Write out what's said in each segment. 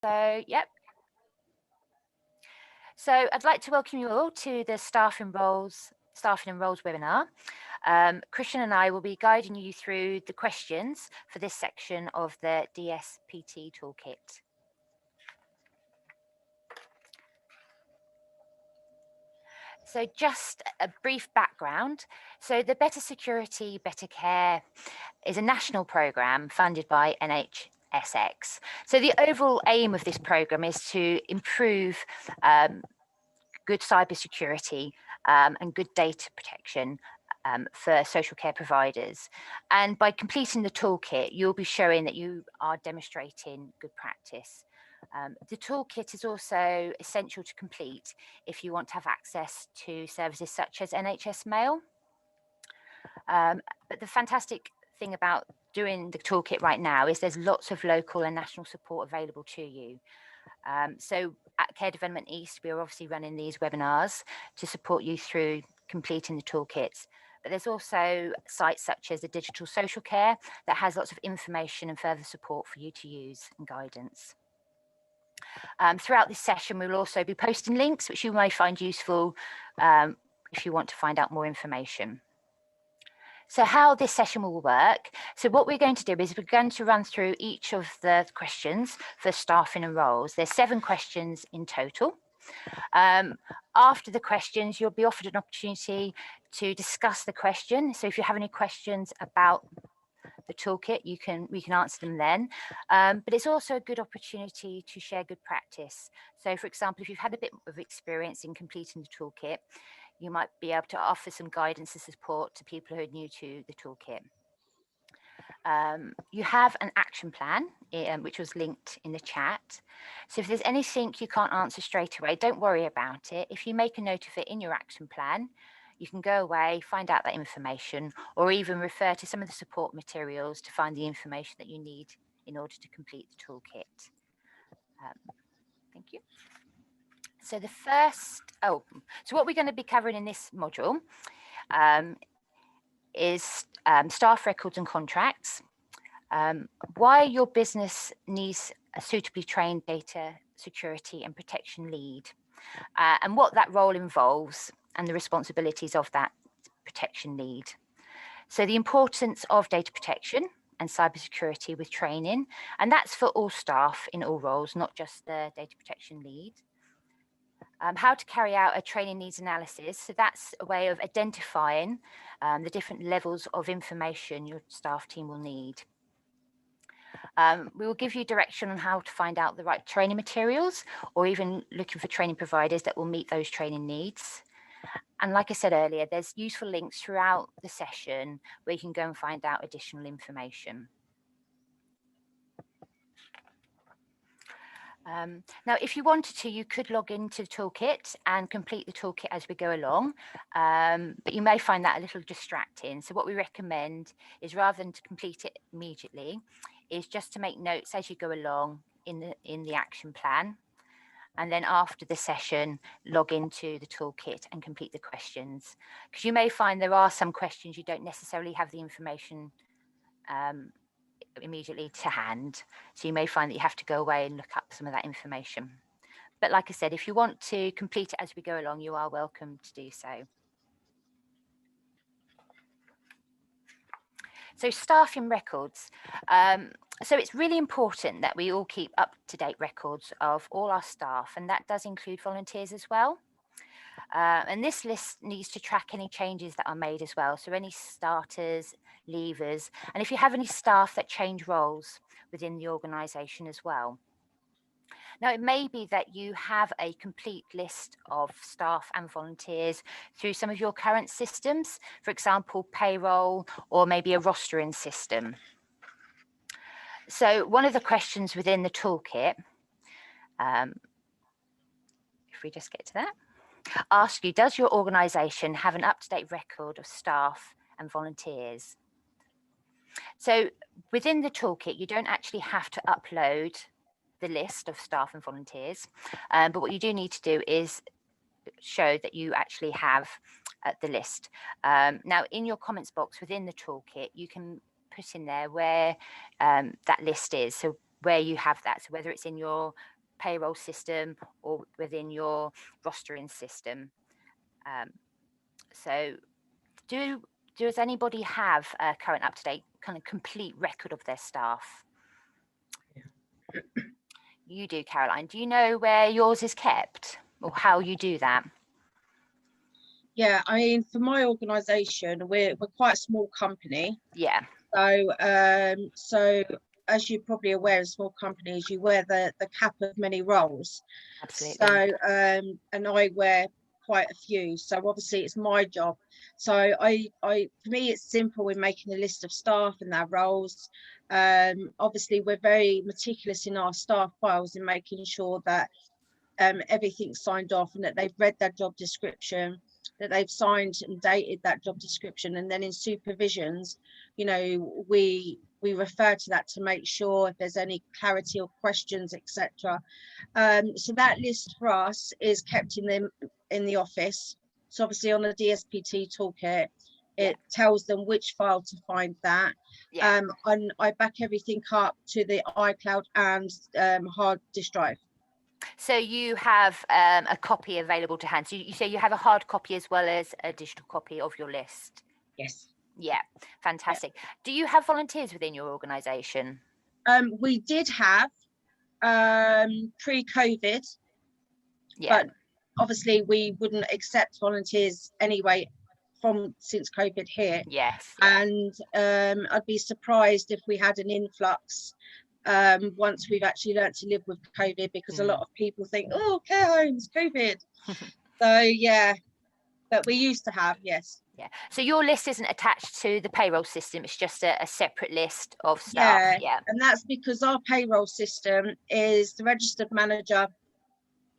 So, yep. So I'd like to welcome you all to the Staffing and Roles webinar. Christian and I will be guiding you through the questions for this section of the DSPT Toolkit. So just a brief background. So the Better Security, Better Care is a national programme funded by NHSX. So the overall aim of this programme is to improve good cybersecurity and good data protection for social care providers. And by completing the toolkit, you'll be showing that you are demonstrating good practice. The toolkit is also essential to complete if you want to have access to services such as NHS Mail. But the fantastic thing about doing the toolkit right now is there's lots of local and national support available to you. So at Care Development East, we are obviously running these webinars to support you through completing the toolkits. But there's also sites such as the Digital Social Care that has lots of information and further support for you to use and guidance. Throughout this session, we will also be posting links which you may find useful if you want to find out more information. So how this session will work. So what we're going to do is we're going to run through each of the questions for staffing and roles. There's 7 questions in total. After the questions, you'll be offered an opportunity to discuss the question. So if you have any questions about the toolkit, we can answer them then. But it's also a good opportunity to share good practice. So for example, if you've had a bit of experience in completing the toolkit, you might be able to offer some guidance and support to people who are new to the toolkit. You have an action plan, which was linked in the chat. So if there's anything you can't answer straight away, don't worry about it. If you make a note of it in your action plan, you can go away, find out that information, or even refer to some of the support materials to find the information that you need in order to complete the toolkit. Thank you. So so what we're going to be covering in this module is staff records and contracts, why your business needs a suitably trained data security and protection lead, and what that role involves and the responsibilities of that protection lead. So the importance of data protection and cybersecurity with training, and that's for all staff in all roles, not just the data protection lead. How to carry out a training needs analysis. So that's a way of identifying the different levels of information your staff team will need. We will give you direction on how to find out the right training materials, or even looking for training providers that will meet those training needs. And like I said earlier, there's useful links throughout the session where you can go and find out additional information. Now, if you wanted to, you could log into the toolkit and complete the toolkit as we go along, but you may find that a little distracting. So what we recommend is, rather than to complete it immediately, is just to make notes as you go along in the action plan. And then after the session, log into the toolkit and complete the questions. Because you may find there are some questions you don't necessarily have the information immediately to hand. So you may find that you have to go away and look up some of that information. But like I said, if you want to complete it as we go along, you are welcome to do so. So staffing records. So it's really important that we all keep up-to-date records of all our staff, and that does include volunteers as well. And this list needs to track any changes that are made as well. So any starters, leavers, and if you have any staff that change roles within the organisation as well. Now, it may be that you have a complete list of staff and volunteers through some of your current systems, for example, payroll, or maybe a rostering system. So one of the questions within the toolkit, if we just get to that, ask you, does your organisation have an up-to-date record of staff and volunteers? So within the toolkit, you don't actually have to upload the list of staff and volunteers, but what you do need to do is show that you actually have the list. Now, in your comments box within the toolkit, you can put in there where that list is. So where you have that. So whether it's in your payroll system or within your rostering system. So does anybody have a current up-to-date kind of complete record of their staff? Yeah. You do, Caroline. Do you know where yours is kept or how you do that? Yeah, I mean, for my organisation, we're quite a small company. Yeah. So as you're probably aware, in small companies, you wear the cap of many roles. Absolutely. So and I wear quite a few. So obviously it's my job. So for me, it's simple in making a list of staff and their roles. Obviously, we're very meticulous in our staff files in making sure that everything's signed off and that they've read their job description, that they've signed and dated that job description, and then in supervisions, you know, we refer to that to make sure if there's any clarity or questions, etc. So that list for us is kept in the office. So obviously on the DSPT toolkit, it tells them which file to find that. And I back everything up to the iCloud and hard disk drive. So you have a copy available to hand. So you say you have a hard copy as well as a digital copy of your list? Yes. Yeah, fantastic. Yeah. Do you have volunteers within your organisation? We did have pre-COVID, but obviously we wouldn't accept volunteers anyway since COVID hit. Yes. And I'd be surprised if we had an influx once we've actually learnt to live with COVID, because a lot of people think, oh, care homes, COVID. So yeah, but we used to have, yes. Yeah. So your list isn't attached to the payroll system, it's just a separate list of staff. Yeah. And that's because our payroll system is the registered manager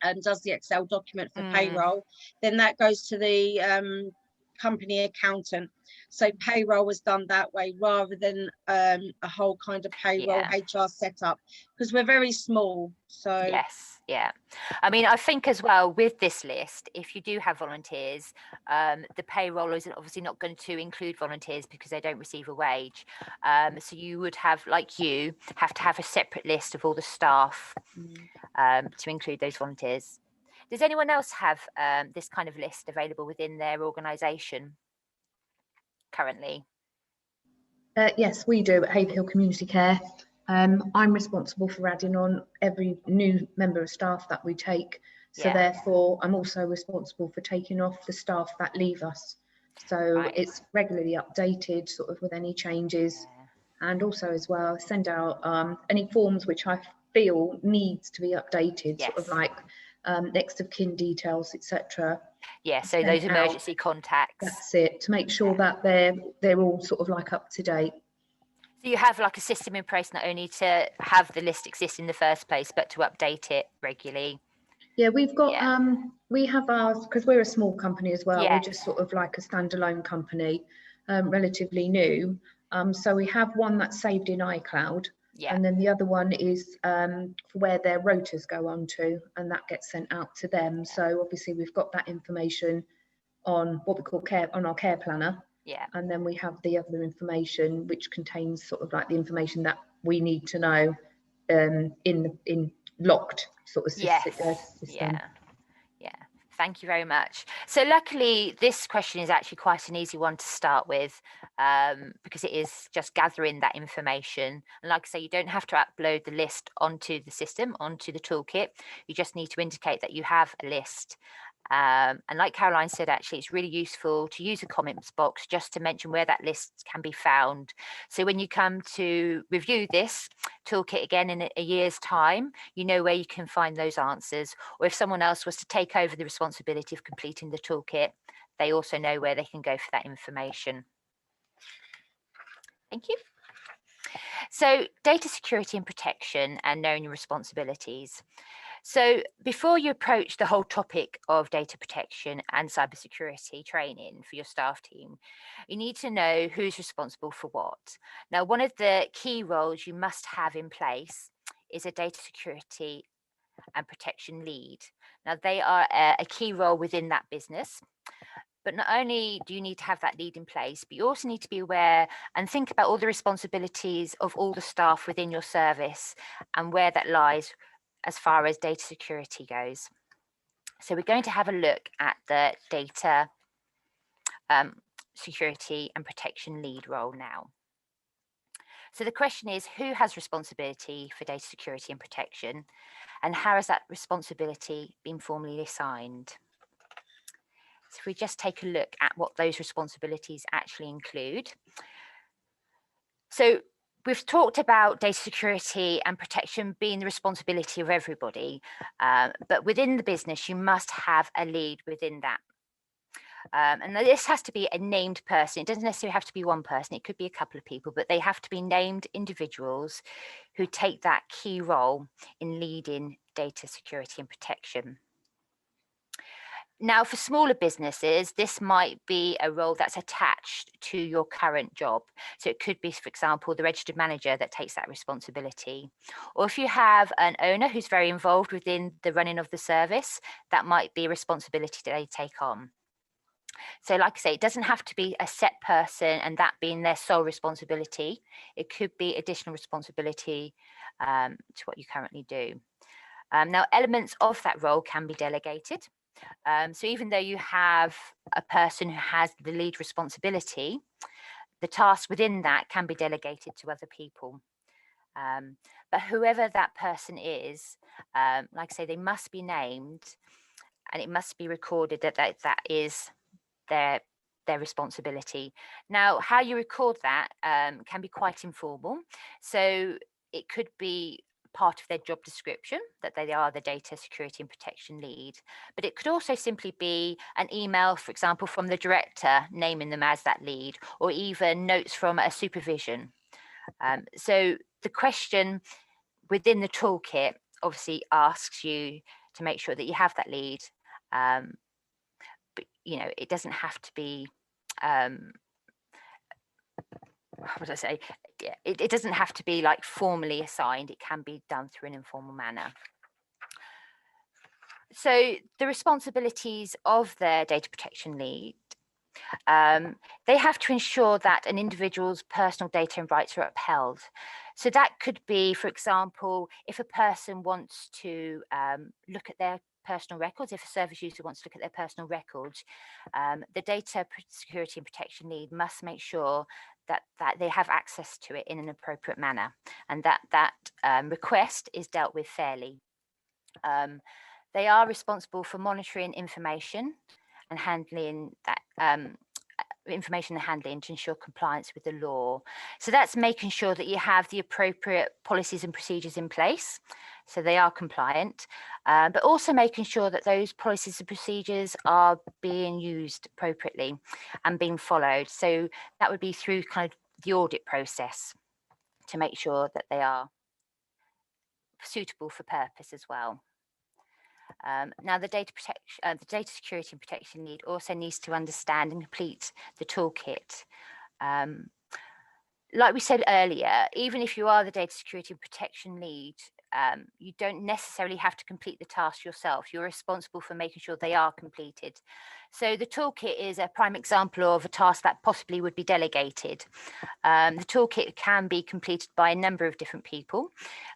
and does the Excel document for payroll. Then that goes to the company accountant. So payroll was done that way rather than a whole kind of payroll HR setup, because we're very small. So yes. Yeah. I mean, I think as well with this list, if you do have volunteers, the payroll is obviously not going to include volunteers because they don't receive a wage. So you would have, like you, have to have a separate list of all the staff to include those volunteers. Does anyone else have this kind of list available within their organisation currently? Yes, we do at Haverhill Community Care. I'm responsible for adding on every new member of staff that we take. So therefore, I'm also responsible for taking off the staff that leave us. So it's regularly updated sort of with any changes. And also as well, send out any forms which I feel needs to be updated, sort of like next of kin details, etc. Yeah, so those emergency contacts. That's it, to make sure that they're all sort of like up to date. So you have like a system in place not only to have the list exist in the first place, but to update it regularly. Yeah, we've got we have ours because we're a small company as well. We're just sort of like a standalone company, relatively new. So we have one that's saved in iCloud, and then the other one is for where their rotas go on to, and that gets sent out to them. So obviously we've got that information on what we call on our care planner. And then we have the other information which contains sort of like the information that we need to know in locked sort of system. Yeah, thank you very much. So luckily this question is actually quite an easy one to start with, because it is just gathering that information. And like I say, you don't have to upload the list onto the system, onto the toolkit. You just need to indicate that you have a list. And like Caroline said, actually, it's really useful to use a comments box just to mention where that list can be found. So when you come to review this toolkit again in a year's time, you know where you can find those answers. Or if someone else was to take over the responsibility of completing the toolkit, they also know where they can go for that information. Thank you. So data security and protection and knowing your responsibilities. So before you approach the whole topic of data protection and cybersecurity training for your staff team, you need to know who's responsible for what. Now, one of the key roles you must have in place is a data security and protection lead. Now, they are a key role within that business. But not only do you need to have that lead in place, but you also need to be aware and think about all the responsibilities of all the staff within your service and where that lies as far as data security goes. So we're going to have a look at the data security and protection lead role now. So the question is, who has responsibility for data security and protection, and how has that responsibility been formally assigned? So if we just take a look at what those responsibilities actually include. So we've talked about data security and protection being the responsibility of everybody, but within the business, you must have a lead within that. And this has to be a named person. It doesn't necessarily have to be one person. It could be a couple of people, but they have to be named individuals who take that key role in leading data security and protection. Now, for smaller businesses, this might be a role that's attached to your current job. So it could be, for example, the registered manager that takes that responsibility. Or if you have an owner who's very involved within the running of the service, that might be a responsibility that they take on. So like I say, it doesn't have to be a set person and that being their sole responsibility. It could be additional responsibility to what you currently do. Now, elements of that role can be delegated. So even though you have a person who has the lead responsibility, the tasks within that can be delegated to other people. But whoever that person is, like I say, they must be named and it must be recorded that that is their responsibility. Now, how you record that can be quite informal. So it could be part of their job description that they are the data security and protection lead, but it could also simply be an email, for example, from the director naming them as that lead, or even notes from a supervision. So the question within the toolkit obviously asks you to make sure that you have that lead, but it doesn't have to be what would I say? It doesn't have to be like formally assigned. It can be done through an informal manner. So the responsibilities of the data protection lead, they have to ensure that an individual's personal data and rights are upheld. So that could be, for example, if a person wants to look at their personal records, if a service user wants to look at their personal records, the data security and protection lead must make sure that they have access to it in an appropriate manner, and that request is dealt with fairly. They are responsible for monitoring information and handling that information and handling to ensure compliance with the law. So that's making sure that you have the appropriate policies and procedures in place, so they are compliant, but also making sure that those policies and procedures are being used appropriately and being followed. So that would be through kind of the audit process to make sure that they are suitable for purpose as well. Now, the data security and protection lead also needs to understand and complete the toolkit. Like we said earlier, even if you are the data security and protection lead, you don't necessarily have to complete the task yourself. You're responsible for making sure they are completed. So the toolkit is a prime example of a task that possibly would be delegated. The toolkit can be completed by a number of different people,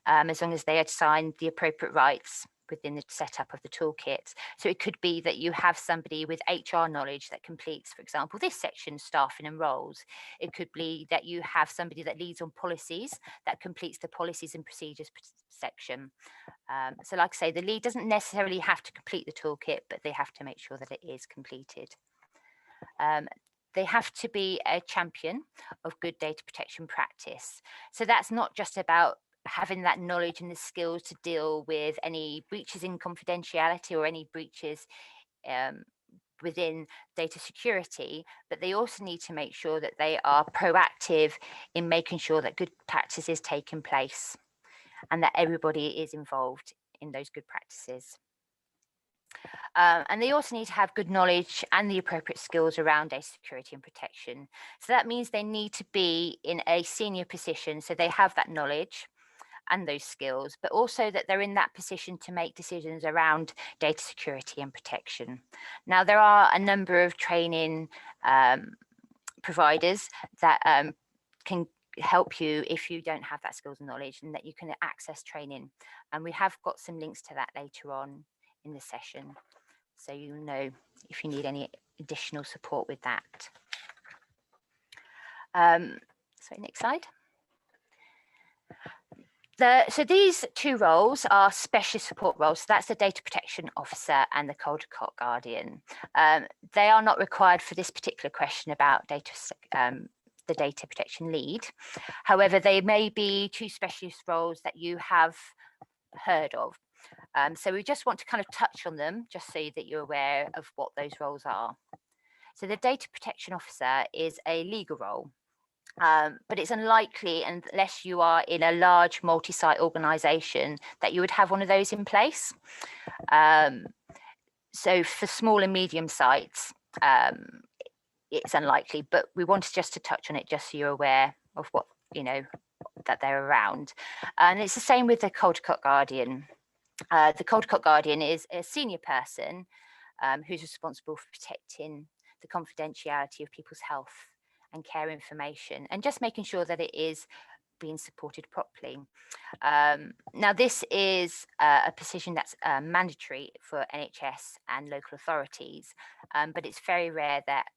as long as they assign the appropriate rights within the setup of the toolkit. So it could be that you have somebody with HR knowledge that completes, for example, this section, staffing and roles. It could be that you have somebody that leads on policies that completes the policies and procedures section. So like I say, the lead doesn't necessarily have to complete the toolkit, but they have to make sure that it is completed. They have to be a champion of good data protection practice. So that's not just about having that knowledge and the skills to deal with any breaches in confidentiality or any breaches within data security, but they also need to make sure that they are proactive in making sure that good practice is taking place and that everybody is involved in those good practices. And they also need to have good knowledge and the appropriate skills around data security and protection. So that means they need to be in a senior position, so they have that knowledge. and those skills, but also that they're in that position to make decisions around data security and protection. Now, there are a number of training providers that can help you if you don't have that skills and knowledge, and that you can access training. And we have got some links to that later on in the session, so you know if you need any additional support with that. So next slide. So these two roles are specialist support roles. So that's the data protection officer and the Caldecott guardian. They are not required for this particular question about data, the data protection lead. However, they may be two specialist roles that you have heard of. So we just want to kind of touch on them just so that you're aware of what those roles are. So the data protection officer is a legal role. But it's unlikely, unless you are in a large multi-site organisation, that you would have one of those in place. So for small and medium sites, it's unlikely, but we wanted just to touch on it just so you're aware of what, that they're around. And it's the same with the Caldecott guardian. The Caldecott guardian is a senior person who's responsible for protecting the confidentiality of people's health and care information, and just making sure that it is being supported properly. Now, this is a position that's mandatory for NHS and local authorities, but it's very rare that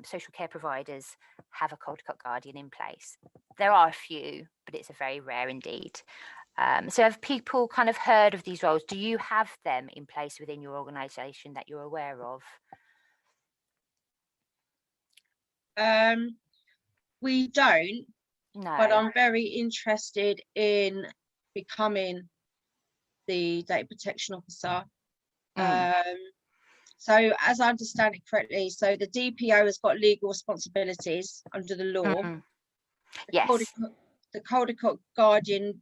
social care providers have a Caldecott guardian in place. There are a few, but it's a very rare indeed. So have people kind of heard of these roles? Do you have them in place within your organisation that you're aware of? We don't, no. But I'm very interested in becoming the data protection officer. So as I understand it correctly, so the DPO has got legal responsibilities under the law. Yes. The Caldecott guardian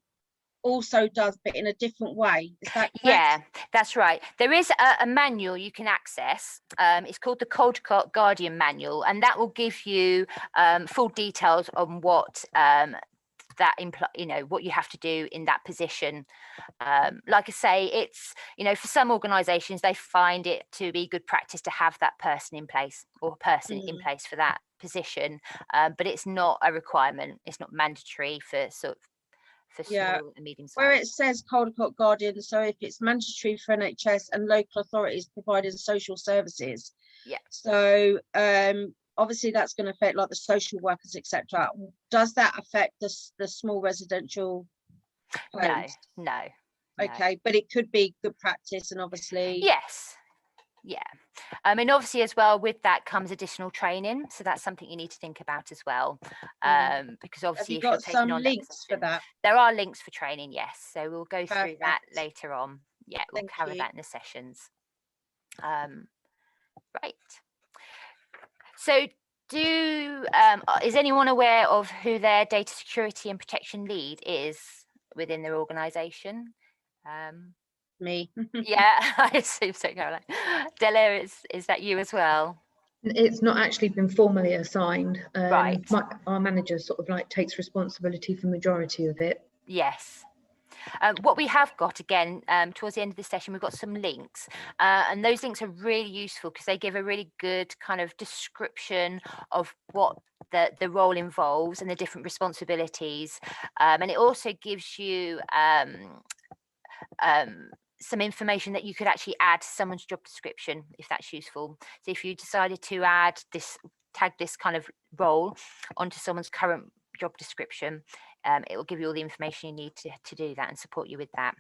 also does, but in a different way. Is that correct? Yeah, that's right. There is a manual you can access. It's called the Caldecott Guardian Manual, and that will give you full details on what what you have to do in that position. Like I say, it's, for some organisations, they find it to be good practice to have that person in place, or person in place for that position, but it's not a requirement. It's not mandatory for small and medium size. Where it says Caldecott guardian, so if it's mandatory for NHS and local authorities providing social services, so obviously that's going to affect like the social workers, etc. Does that affect the small residential homes? No. Okay, but it could be good practice, and obviously obviously as well with that comes additional training, so that's something you need to think about as well, because obviously have you got some links for that? There are links for training, yes, so we'll go through that later on. We'll cover that in the sessions. Right, so is anyone aware of who their data security and protection lead is within their organisation? Me. Yeah, I assume so, Caroline. Della, is that you as well? It's not actually been formally assigned. Right. Our manager sort of like takes responsibility for the majority of it. Yes. What we have got, again, towards the end of the session, we've got some links, and those links are really useful because they give a really good kind of description of what the role involves and the different responsibilities, and it also gives you some information that you could actually add to someone's job description if that's useful. So if you decided to tag this kind of role onto someone's current job description, it will give you all the information you need to do that and support you with that.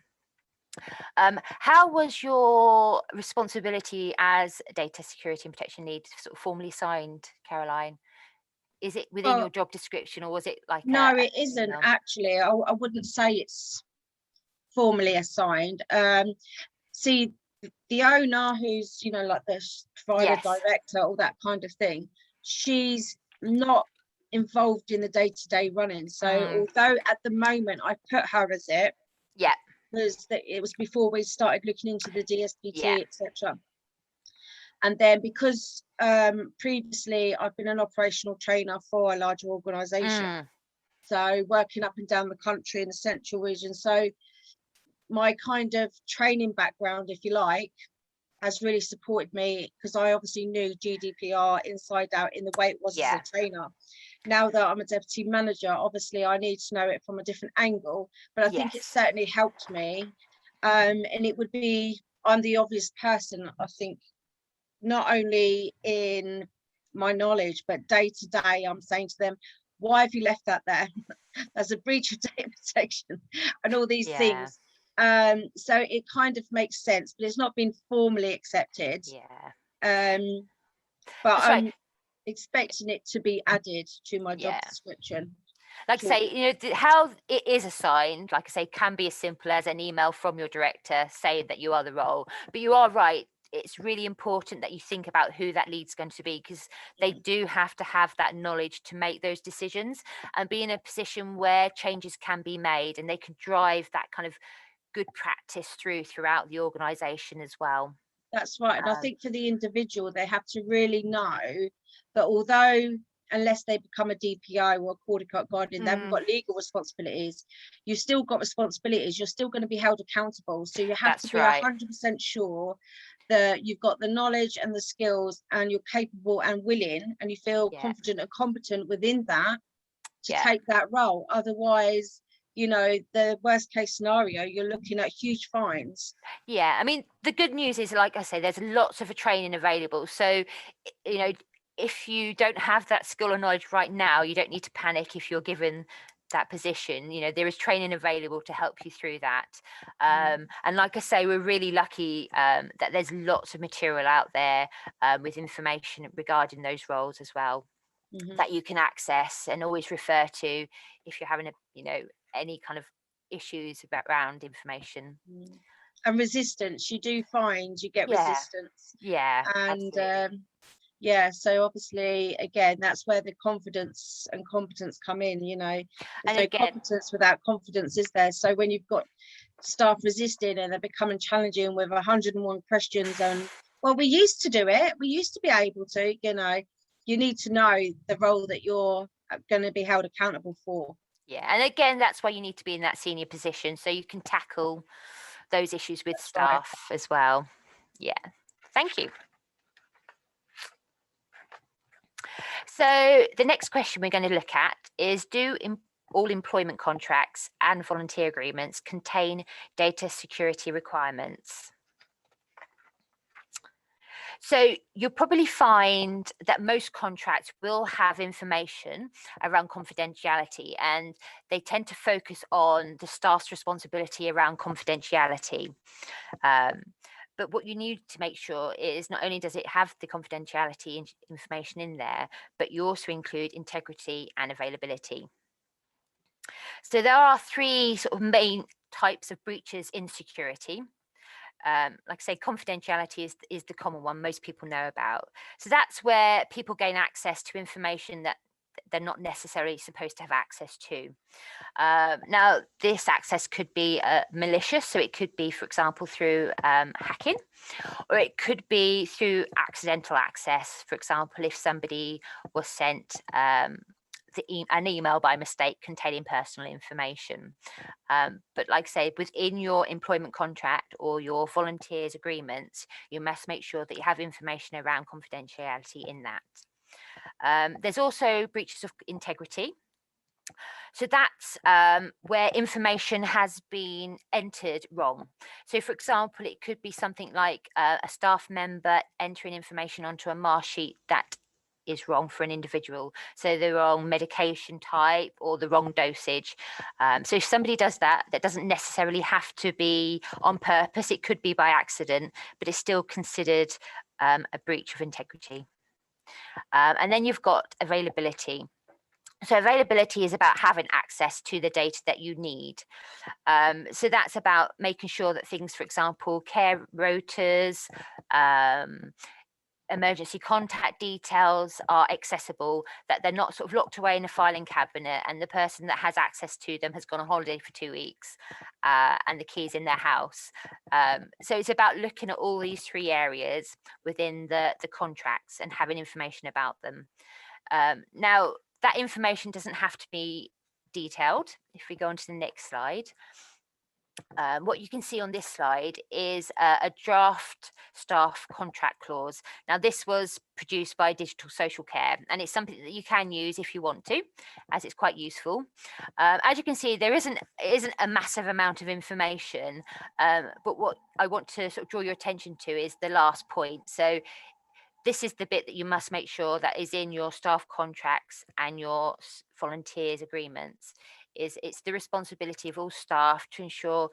How was your responsibility as data security and protection lead sort of formally assigned, Caroline? Is it within your job description, or was it like no, it isn't actually. I wouldn't say it's formally assigned. See, the owner, who's like the provider director, all that kind of thing, she's not involved in the day-to-day running. So although at the moment I put her as it, it was before we started looking into the DSPT, etc. And then because previously I've been an operational trainer for a larger organisation, so working up and down the country in the central region. So my kind of training background, if you like, has really supported me, because I obviously knew GDPR inside out in the way it was as a trainer. Now that I'm a deputy manager, obviously I need to know it from a different angle, but I think it certainly helped me. And it would be, I'm the obvious person, I think, not only in my knowledge, but day to day, I'm saying to them, why have you left that there? There's a breach of data protection and all these things. So it kind of makes sense, but it's not been formally accepted. But I'm expecting it to be added to my job description. Like I say, you know, how it is assigned, like I say, can be as simple as an email from your director saying that you are the role. But you are right. It's really important that you think about who that lead's going to be, because they do have to have that knowledge to make those decisions and be in a position where changes can be made, and they can drive that kind of good practice throughout the organisation as well. That's right. And I think for the individual, they have to really know that although, unless they become a DPI or a quarter cut guardian, they haven't got legal responsibilities, you've still got responsibilities. You're still going to be held accountable. So you have to be 100% sure that you've got the knowledge and the skills, and you're capable and willing, and you feel confident and competent within that to take that role. Otherwise, you know, the worst case scenario, you're looking at huge fines. I mean, the good news is, like I say, there's lots of training available. So, you know, if you don't have that skill or knowledge right now, you don't need to panic if you're given that position. You know, there is training available to help you through that. And like I say, we're really lucky that there's lots of material out there with information regarding those roles as well, that you can access and always refer to if you're having any kind of issues around information. And resistance, you do find you get resistance. And so obviously, again, that's where the confidence and competence come in. You know, there's no competence without confidence, is there? So when you've got staff resisting and they're becoming challenging with 101 questions, and well, we used to do it, we used to be able to, you know, you need to know the role that you're going to be held accountable for. And again, that's why you need to be in that senior position, so you can tackle those issues with staff as well. Thank you. So the next question we're going to look at is, do all employment contracts and volunteer agreements contain data security requirements? So you'll probably find that most contracts will have information around confidentiality, and they tend to focus on the staff's responsibility around confidentiality. But what you need to make sure is, not only does it have the confidentiality information in there, but you also include integrity and availability. So there are three sort of main types of breaches in security. Like I say, confidentiality is the common one most people know about. So that's where people gain access to information that they're not necessarily supposed to have access to. Now, this access could be malicious, so it could be, for example, through hacking, or it could be through accidental access. For example, if somebody was sent an email by mistake containing personal information. But like I say, within your employment contract or your volunteers agreements, you must make sure that you have information around confidentiality in that. There's also breaches of integrity. So that's where information has been entered wrong. So for example, it could be something like a staff member entering information onto a mark sheet that is wrong for an individual. So the wrong medication type or the wrong dosage. So if somebody does that, that doesn't necessarily have to be on purpose. It could be by accident, but it's still considered a breach of integrity. And then you've got availability. So availability is about having access to the data that you need. So that's about making sure that things, for example, care rotas, emergency contact details are accessible, that they're not sort of locked away in a filing cabinet and the person that has access to them has gone on holiday for 2 weeks and the key's in their house. So it's about looking at all these three areas within the contracts and having information about them. Now, that information doesn't have to be detailed. If we go on to the next slide, what you can see on this slide is a draft staff contract clause. Now, this was produced by Digital Social Care, and it's something that you can use if you want to, as it's quite useful. As you can see, there isn't a massive amount of information, but what I want to sort of draw your attention to is the last point. So this is the bit that you must make sure that is in your staff contracts and your volunteers agreements. It's the responsibility of all staff to ensure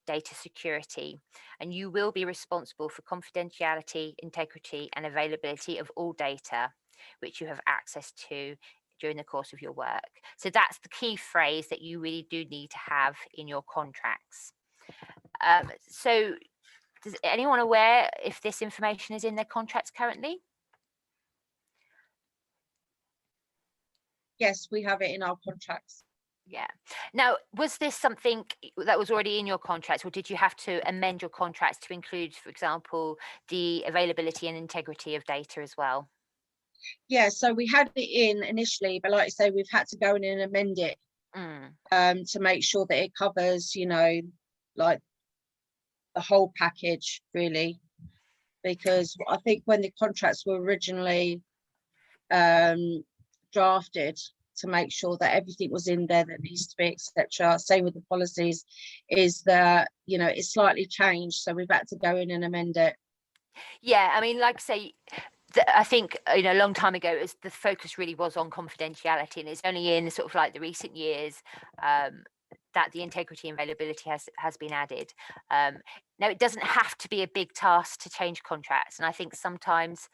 data security, and you will be responsible for confidentiality, integrity, and availability of all data which you have access to during the course of your work. So that's the key phrase that you really do need to have in your contracts. So is anyone aware if this information is in their contracts currently? Yes, we have it in our contracts. Yeah. Now, was this something that was already in your contracts, or did you have to amend your contracts to include, for example, the availability and integrity of data as well? Yeah, so we had it in initially, but like I say, we've had to go in and amend it to make sure that it covers, you know, like the whole package, really. Because I think when the contracts were originally drafted, to make sure that everything was in there that needs to be, etc. Same with the policies, is that, you know, it's slightly changed, so we've had to go in and amend it. Yeah, I mean, like I say, I think, you know, a long time ago, the focus really was on confidentiality, and it's only in sort of like the recent years that the integrity and availability has been added. Now, it doesn't have to be a big task to change contracts, and I think sometimes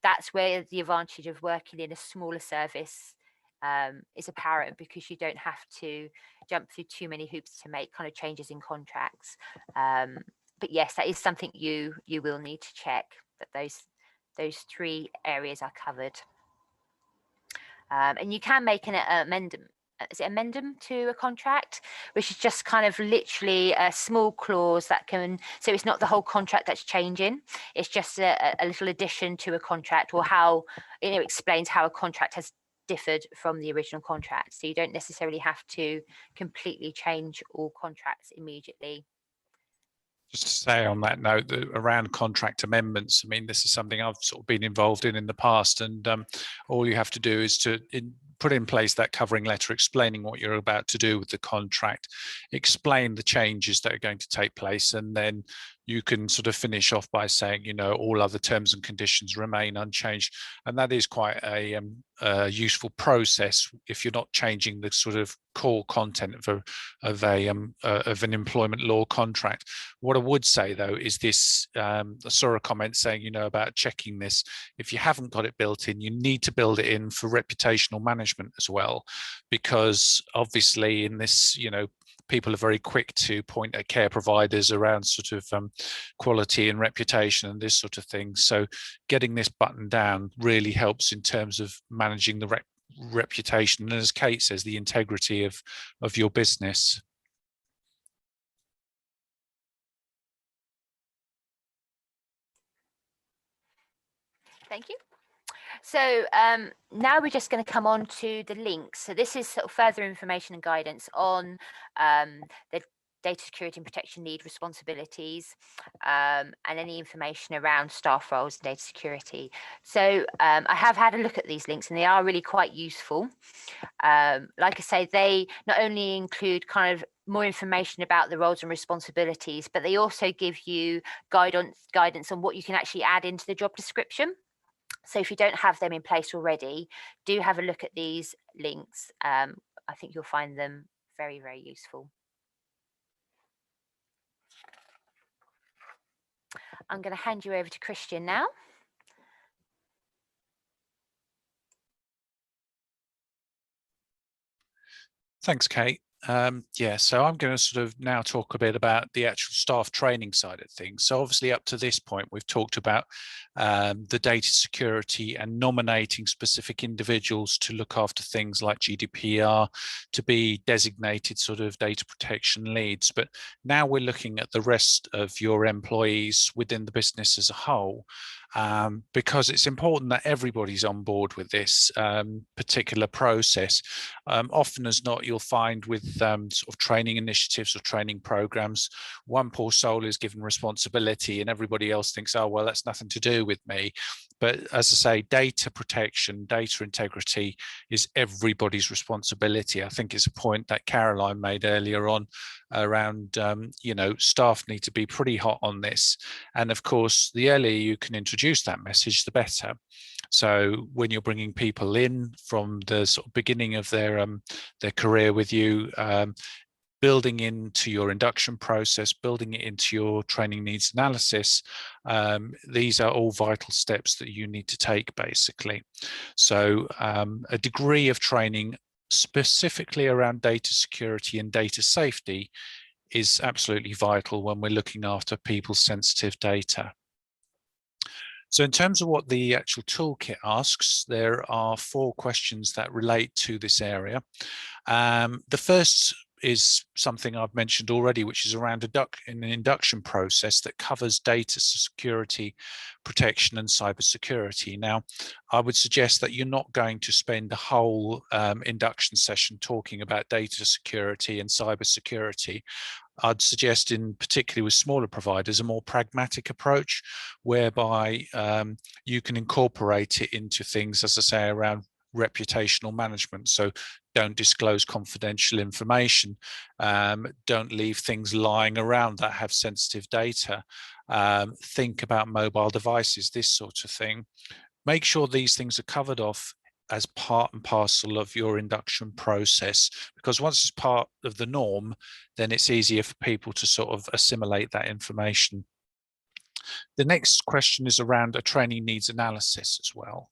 that's where the advantage of working in a smaller service is apparent, because you don't have to jump through too many hoops to make kind of changes in contracts. But yes, that is something you will need to check that those three areas are covered. And you can make an amendment. Is it amendment to a contract, which is just kind of literally a small clause that can, so it's not the whole contract that's changing, it's just a little addition to a contract, or how, you know, explains how a contract has differed from the original contract. So you don't necessarily have to completely change all contracts immediately. Just to say on that note, that around contract amendments, I mean, this is something I've sort of been involved in the past, and all you have to do is to put in place that covering letter explaining what you're about to do with the contract, explain the changes that are going to take place, and then you can sort of finish off by saying, you know, all other terms and conditions remain unchanged. And that is quite a useful process if you're not changing the sort of core content of an employment law contract. What I would say though is this, I saw a comment saying, you know, about checking this. If you haven't got it built in, you need to build it in for reputational management as well, because obviously in this, you know, people are very quick to point at care providers around sort of quality and reputation and this sort of thing. So getting this buttoned down really helps in terms of managing the reputation, and as Kate says, the integrity of your business. Thank you. So now we're just going to come on to the links. So this is sort of further information and guidance on the data security and protection lead responsibilities, and any information around staff roles and data security. So I have had a look at these links, and they are really quite useful. Like I say, they not only include kind of more information about the roles and responsibilities, but they also give you guidance on what you can actually add into the job description. So if you don't have them in place already, do have a look at these links. I think you'll find them very, very useful. I'm going to hand you over to Christian now. Thanks, Kate. Yeah, so I'm going to sort of now talk a bit about the actual staff training side of things. So obviously up to this point, we've talked about the data security and nominating specific individuals to look after things like GDPR, to be designated sort of data protection leads. But now we're looking at the rest of your employees within the business as a whole. because it's important that everybody's on board with this particular process. Often as not, you'll find with sort of training initiatives or training programs, one poor soul is given responsibility and everybody else thinks, oh, well, that's nothing to do with me. But as I say, data protection, data integrity is everybody's responsibility. I think it's a point that Caroline made earlier on around, you know, staff need to be pretty hot on this. And of course, the earlier you can introduce that message, the better. So when you're bringing people in from the sort of beginning of their career with you, building into your induction process, building it into your training needs analysis, these are all vital steps that you need to take, basically. So a degree of training specifically around data security and data safety is absolutely vital when we're looking after people's sensitive data. So in terms of what the actual toolkit asks, there are 4 questions that relate to this area. The first is something I've mentioned already, which is around an induction process that covers data security, protection, and cybersecurity. Now, I would suggest that you're not going to spend a whole induction session talking about data security and cybersecurity. I'd suggest, in particularly with smaller providers, a more pragmatic approach whereby you can incorporate it into things, as I say, around reputational management. So don't disclose confidential information, don't leave things lying around that have sensitive data, think about mobile devices, this sort of thing. Make sure these things are covered off as part and parcel of your induction process, because once it's part of the norm, then it's easier for people to sort of assimilate that information. The next question is around a training needs analysis as well.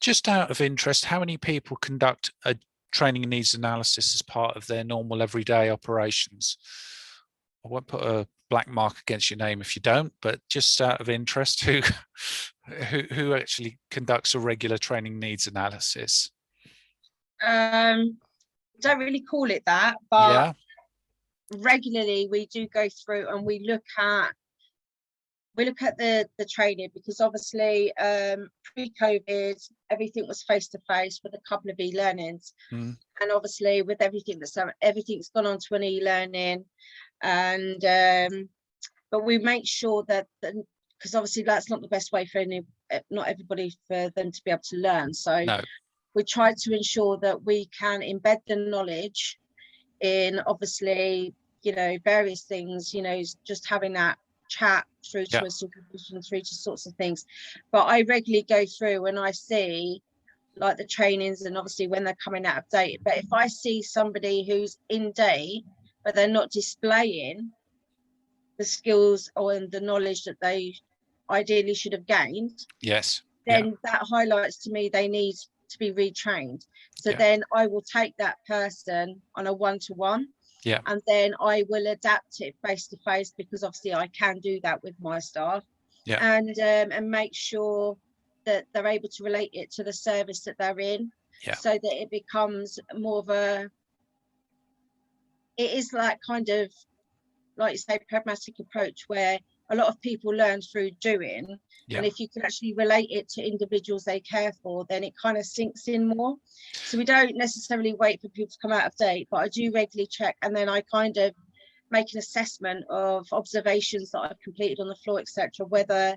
Just out of interest, how many people conduct a training needs analysis as part of their normal everyday operations? I won't put a black mark against your name if you don't, but just out of interest, who actually conducts a regular training needs analysis? Don't really call it that, but regularly we do go through and we look at the training, because obviously pre-COVID everything was face-to-face with a couple of e-learnings, and obviously with everything's gone on to an e-learning, and but we make sure that because obviously that's not the best way for not everybody, for them to be able to learn. So we try to ensure that we can embed the knowledge in, obviously, you know, various things, you know, just having that chat through to a supervision, through to sorts of things. But I regularly go through and I see like the trainings and obviously when they're coming out of date. But if I see somebody who's in date but they're not displaying the skills or the knowledge that they ideally should have gained, then that highlights to me they need to be retrained. So then I will take that person on a one-to-one, and then I will adapt it face-to-face, because obviously I can do that with my staff, and make sure that they're able to relate it to the service that they're in, so that it becomes more of it is like kind of, like you say, pragmatic approach, where a lot of people learn through doing, and if you can actually relate it to individuals they care for, then it kind of sinks in more. So we don't necessarily wait for people to come out of date, but I do regularly check, and then I kind of make an assessment of observations that I've completed on the floor, etc., whether,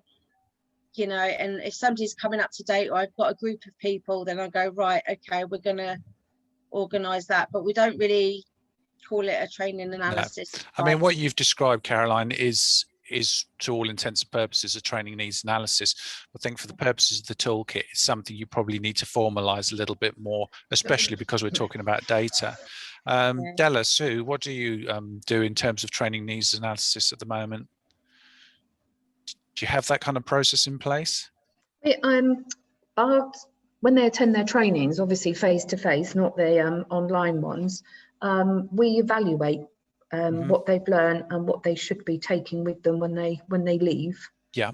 you know, and if somebody's coming up to date or I've got a group of people, then I go, right, okay, we're going to organise that. But we don't really call it a training analysis. I mean, what you've described, Caroline, is to all intents and purposes a training needs analysis. I think for the purposes of the toolkit, it's something you probably need to formalize a little bit more, especially because we're talking about data. Della, Sue, what do you do in terms of training needs analysis at the moment? Do you have that kind of process in place? When they attend their trainings, obviously face-to-face, not the online ones, we evaluate what they've learned and what they should be taking with them when they leave. I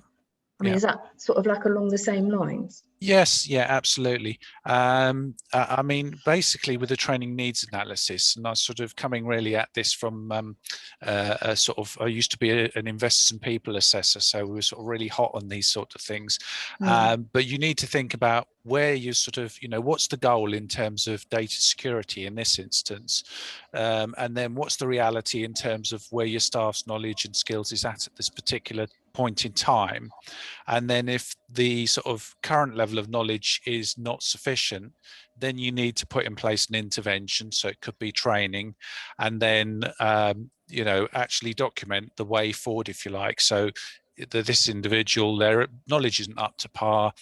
mean, is that sort of like along the same lines? Yes, yeah, absolutely. I mean, basically with the training needs analysis, and I was sort of coming really at this from a sort of, I used to be an investors and people assessor, so we were sort of really hot on these sort of things. But you need to think about where you sort of, you know, what's the goal in terms of data security in this instance, and then what's the reality in terms of where your staff's knowledge and skills is at this particular point in time. And then if the sort of current level of knowledge is not sufficient, then you need to put in place an intervention. So it could be training, and then, you know, actually document the way forward, if you like. So this individual, their knowledge isn't up to par.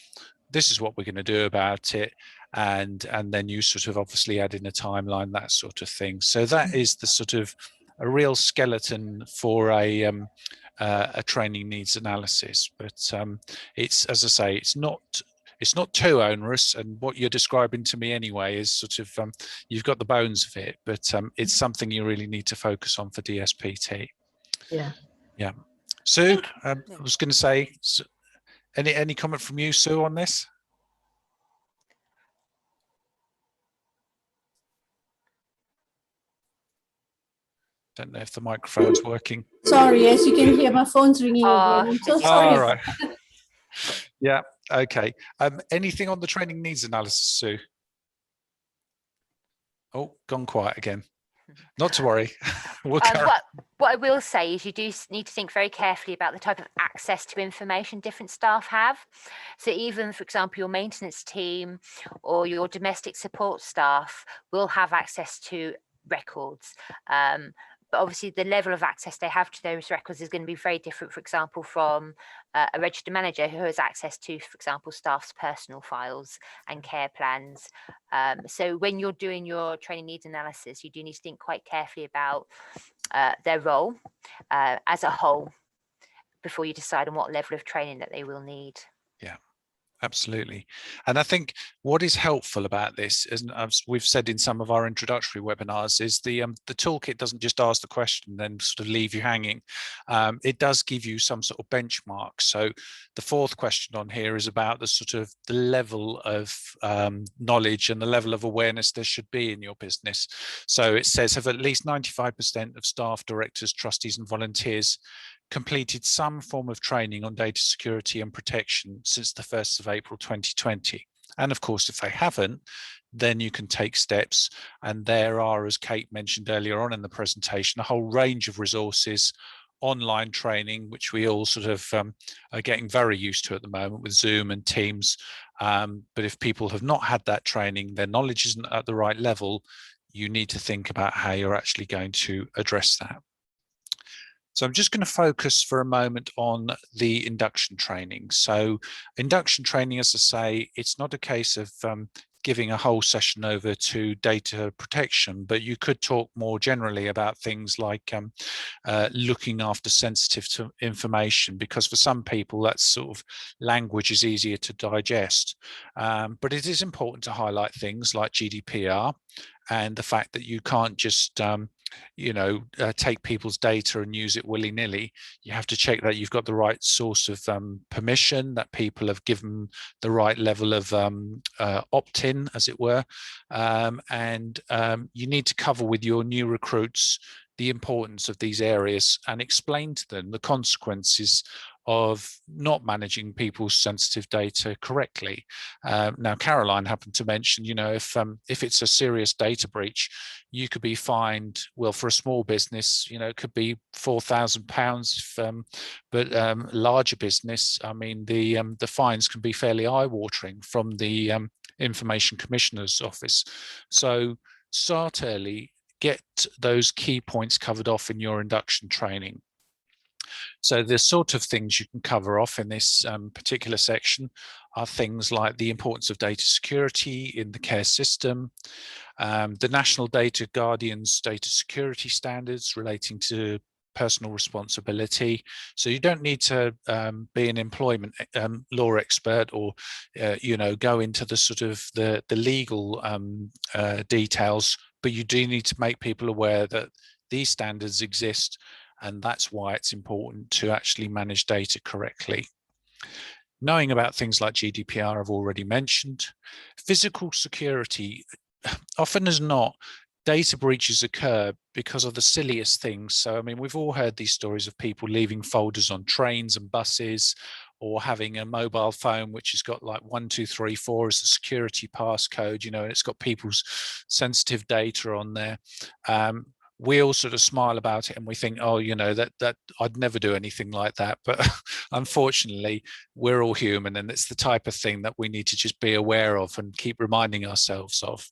This is what we're going to do about it. And then you sort of obviously add in a timeline, that sort of thing. So that is the sort of a real skeleton for a training needs analysis. But it's, as I say, it's not too onerous, and what you're describing to me anyway is sort of you've got the bones of it, but it's something you really need to focus on for DSPT. Yeah. Sue, I was going to say, any comment from you, Sue, on this? Don't know if the microphone's working. Sorry, as you can hear, my phone's ringing again. I'm so sorry. All right. Yeah. Okay. Anything on the training needs analysis, Sue? Oh, gone quiet again. Not to worry. What I will say is you do need to think very carefully about the type of access to information different staff have. So even, for example, your maintenance team or your domestic support staff will have access to records. But obviously the level of access they have to those records is going to be very different, for example, from a registered manager who has access to, for example, staff's personal files and care plans. So when you're doing your training needs analysis, you do need to think quite carefully about their role as a whole before you decide on what level of training that they will need. Yeah. Absolutely. And I think what is helpful about this, as we've said in some of our introductory webinars, is the toolkit doesn't just ask the question and then sort of leave you hanging. It does give you some sort of benchmark. So the fourth question on here is about the sort of the level of knowledge and the level of awareness there should be in your business. So it says, have at least 95% of staff, directors, trustees and volunteers completed some form of training on data security and protection since the 1st of April 2020. And of course, if they haven't, then you can take steps. And there are, as Kate mentioned earlier on in the presentation, a whole range of resources, online training, which we all sort of are getting very used to at the moment with Zoom and Teams. But if people have not had that training, their knowledge isn't at the right level, you need to think about how you're actually going to address that. So I'm just going to focus for a moment on the induction training. So induction training, as I say, it's not a case of giving a whole session over to data protection, but you could talk more generally about things like looking after sensitive information, because for some people that sort of language is easier to digest. But it is important to highlight things like GDPR and the fact that you can't just take people's data and use it willy-nilly. You have to check that you've got the right source of permission, that people have given the right level of opt-in, as it were, and you need to cover with your new recruits the importance of these areas and explain to them the consequences of not managing people's sensitive data correctly. Now, Caroline happened to mention, if it's a serious data breach, you could be fined, well, for a small business, it could be £4,000, but larger business, I mean, the fines can be fairly eye-watering from the Information Commissioner's Office. So start early, get those key points covered off in your induction training. So the sort of things you can cover off in this particular section are things like the importance of data security in the care system, the National Data Guardian's data security standards relating to personal responsibility. So you don't need to be an employment law expert or go into the sort of the legal details, but you do need to make people aware that these standards exist, and that's why it's important to actually manage data correctly. knowing about things like GDPR I've already mentioned. Physical security, often as not, data breaches occur because of the silliest things. So, I mean, we've all heard these stories of people leaving folders on trains and buses, or having a mobile phone which has got like 1234 as the security passcode, and it's got people's sensitive data on there. We all sort of smile about it and we think, oh, that I'd never do anything like that. But unfortunately, we're all human, and it's the type of thing that we need to just be aware of and keep reminding ourselves of.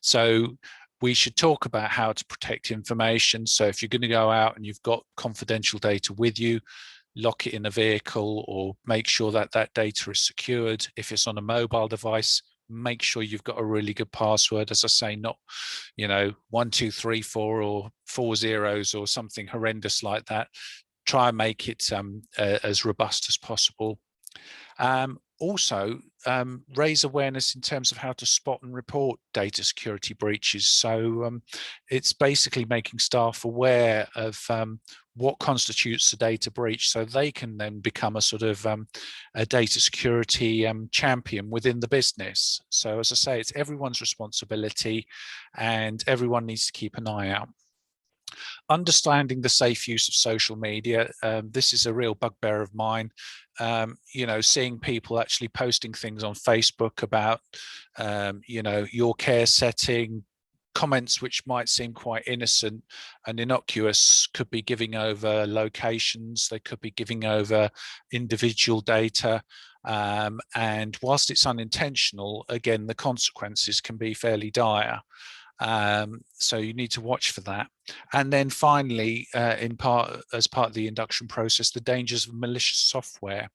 So we should talk about how to protect information. So if you're going to go out and you've got confidential data with you, lock it in a vehicle, or make sure that that data is secured. If it's on a mobile device, make sure you've got a really good password. As I say, not 1234 or 4 zeros or something horrendous like that. Try and make it as robust as possible. Also, raise awareness in terms of how to spot and report data security breaches. So it's basically making staff aware of what constitutes a data breach, so they can then become a sort of a data security champion within the business. So as I say, it's everyone's responsibility, and everyone needs to keep an eye out. Understanding the safe use of social media. This is a real bugbear of mine. Seeing people actually posting things on Facebook about, your care setting, comments which might seem quite innocent and innocuous could be giving over locations, they could be giving over individual data. And whilst it's unintentional, again, the consequences can be fairly dire. So you need to watch for that. And then finally, as part of the induction process, the dangers of malicious software.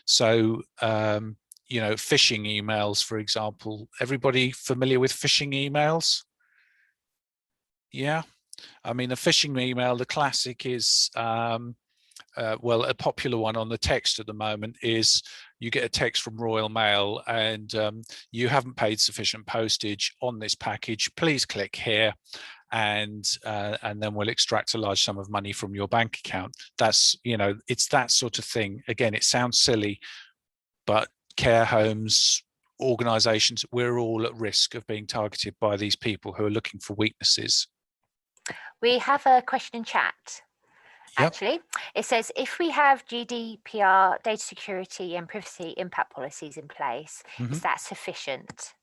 So, phishing emails, for example. Everybody familiar with phishing emails? Yeah. I mean, a phishing email, the classic is, well, a popular one on the text at the moment is you get a text from Royal Mail and you haven't paid sufficient postage on this package. Please click here, and then we'll extract a large sum of money from your bank account. That's, it's that sort of thing. Again, it sounds silly, but care homes, organizations, we're all at risk of being targeted by these people who are looking for weaknesses. We have a question in chat. Yep. Actually, it says, if we have GDPR, data security and privacy impact policies in place, is that sufficient?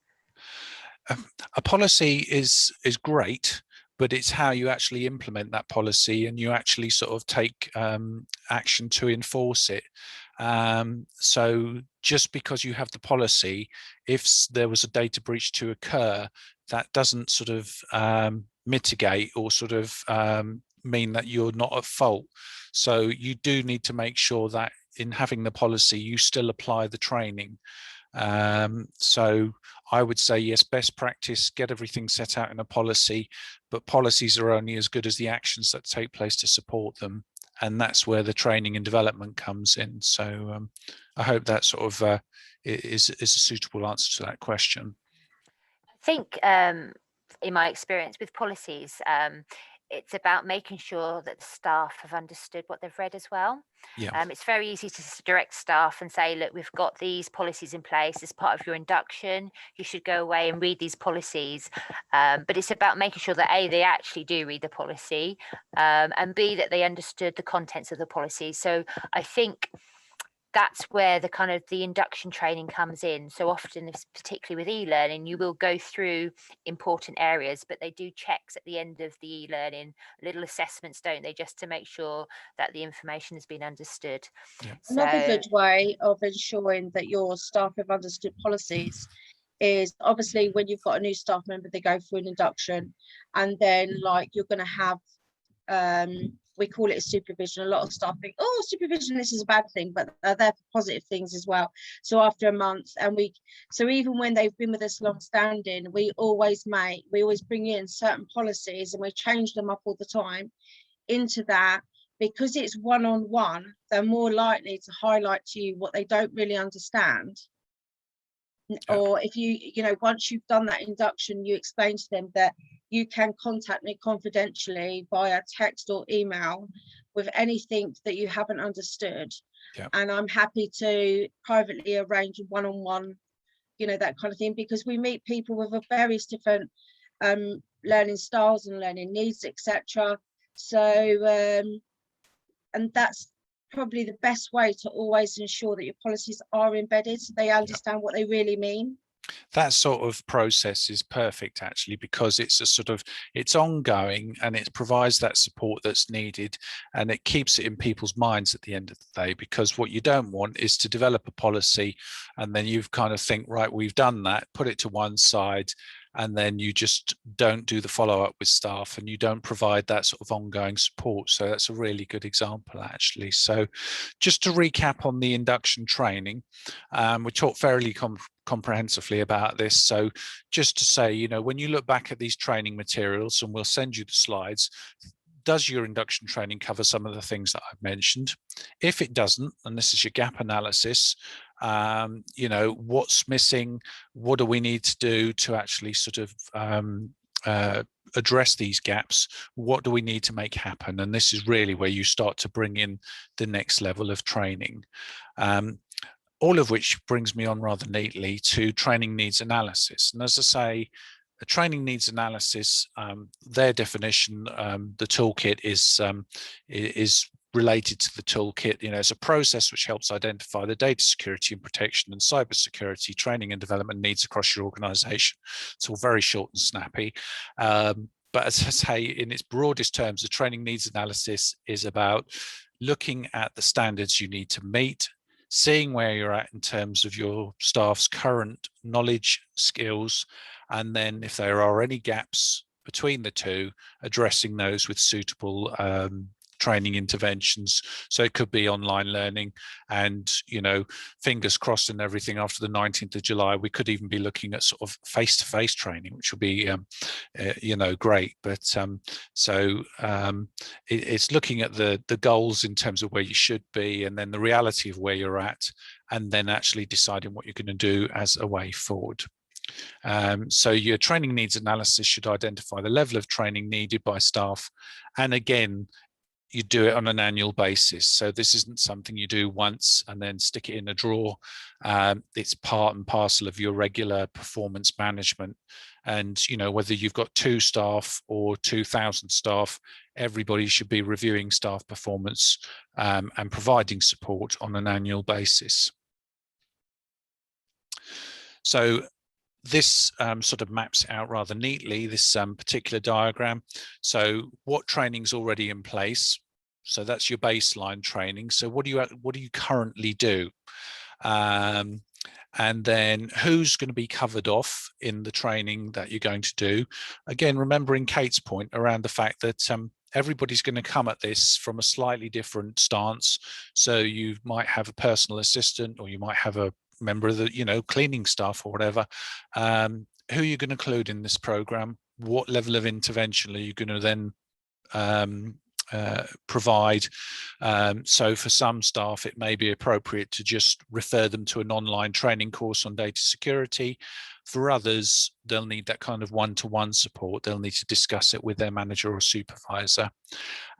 A policy is great, but it's how you actually implement that policy and you actually sort of take action to enforce it. So just because you have the policy, if there was a data breach to occur, that doesn't sort of mitigate or sort of mean that you're not at fault. So you do need to make sure that in having the policy, you still apply the training. So I would say, yes, best practice, get everything set out in a policy, but policies are only as good as the actions that take place to support them. And that's where the training and development comes in. So I hope that sort of is a suitable answer to that question. I think in my experience with policies, it's about making sure that the staff have understood what they've read as well. Yeah. It's very easy to direct staff and say, look, we've got these policies in place as part of your induction. You should go away and read these policies. But it's about making sure that A, they actually do read the policy, and B, that they understood the contents of the policy. So I think that's where the kind of the induction training comes in. So often, particularly with e-learning, you will go through important areas, but they do checks at the end of the e-learning, little assessments, don't they, just to make sure that the information has been understood. Yeah. So, another good way of ensuring that your staff have understood policies is obviously when you've got a new staff member, they go through an induction, and then like you're going to have we call it a supervision. A lot of staff think, oh, supervision, this is a bad thing, but they're there for positive things as well. So after a month, and so even when they've been with us long standing, we always bring in certain policies, and we change them up all the time into that, because it's one-on-one. They're more likely to highlight to you what they don't really understand. Or if once you've done that induction, you explain to them that you can contact me confidentially via text or email, with anything that you haven't understood. Yeah. And I'm happy to privately arrange a one-on-one, you know, that kind of thing, because we meet people with various different learning styles and learning needs, etc. So and that's probably the best way to always ensure that your policies are embedded so they understand what they really mean. That sort of process is perfect, actually, because it's a sort of, it's ongoing and it provides that support that's needed, and it keeps it in people's minds at the end of the day, because what you don't want is to develop a policy and then you've kind of think, right, we've done that, put it to one side, and then you just don't do the follow-up with staff and you don't provide that sort of ongoing support. So that's a really good example, actually. So just to recap on the induction training, we talked fairly comprehensively about this. So just to say, you know, when you look back at these training materials, and we'll send you the slides, does your induction training cover some of the things that I've mentioned? If it doesn't, and this is your gap analysis, you know, what's missing? What do we need to do to actually sort of address these gaps? What do we need to make happen? And this is really where you start to bring in the next level of training. All of which brings me on rather neatly to training needs analysis. And as I say, a training needs analysis, their definition, the toolkit is related to the toolkit. You know, it's a process which helps identify the data security and protection and cybersecurity training and development needs across your organization. It's all very short and snappy. But as I say, in its broadest terms, the training needs analysis is about looking at the standards you need to meet, seeing where you're at in terms of your staff's current knowledge, skills, and then if there are any gaps between the two, addressing those with suitable training interventions. So it could be online learning, and, you know, fingers crossed and everything, after the 19th of July, we could even be looking at sort of face-to-face training, which will be, you know, great. But it's looking at the goals in terms of where you should be, and then the reality of where you're at, and then actually deciding what you're going to do as a way forward. So your training needs analysis should identify the level of training needed by staff, and again, you do it on an annual basis. So this isn't something you do once and then stick it in a drawer. It's part and parcel of your regular performance management. And, you know, whether you've got 2 staff or 2,000 staff, everybody should be reviewing staff performance and providing support on an annual basis. So this sort of maps out rather neatly, this particular diagram. So what training's already in place? So that's your baseline training. So what do you currently do? And then who's going to be covered off in the training that you're going to do? Again, remembering Kate's point around the fact that everybody's going to come at this from a slightly different stance. So you might have a personal assistant, or you might have a member of the, you know, cleaning staff or whatever. Who are you going to include in this program? What level of intervention are you going to then provide? So for some staff, it may be appropriate to just refer them to an online training course on data security. For others, they'll need that kind of one-to-one support. They'll need to discuss it with their manager or supervisor.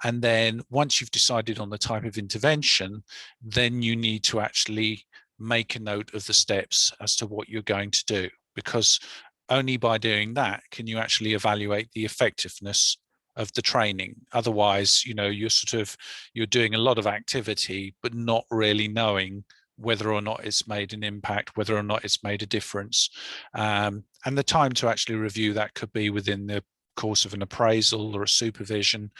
And then once you've decided on the type of intervention, then you need to actually make a note of the steps as to what you're going to do, because only by doing that can you actually evaluate the effectiveness of the training. Otherwise, you know, you're doing a lot of activity but not really knowing whether or not it's made an impact, whether or not it's made a difference. And the time to actually review that could be within the course of an appraisal or a supervision.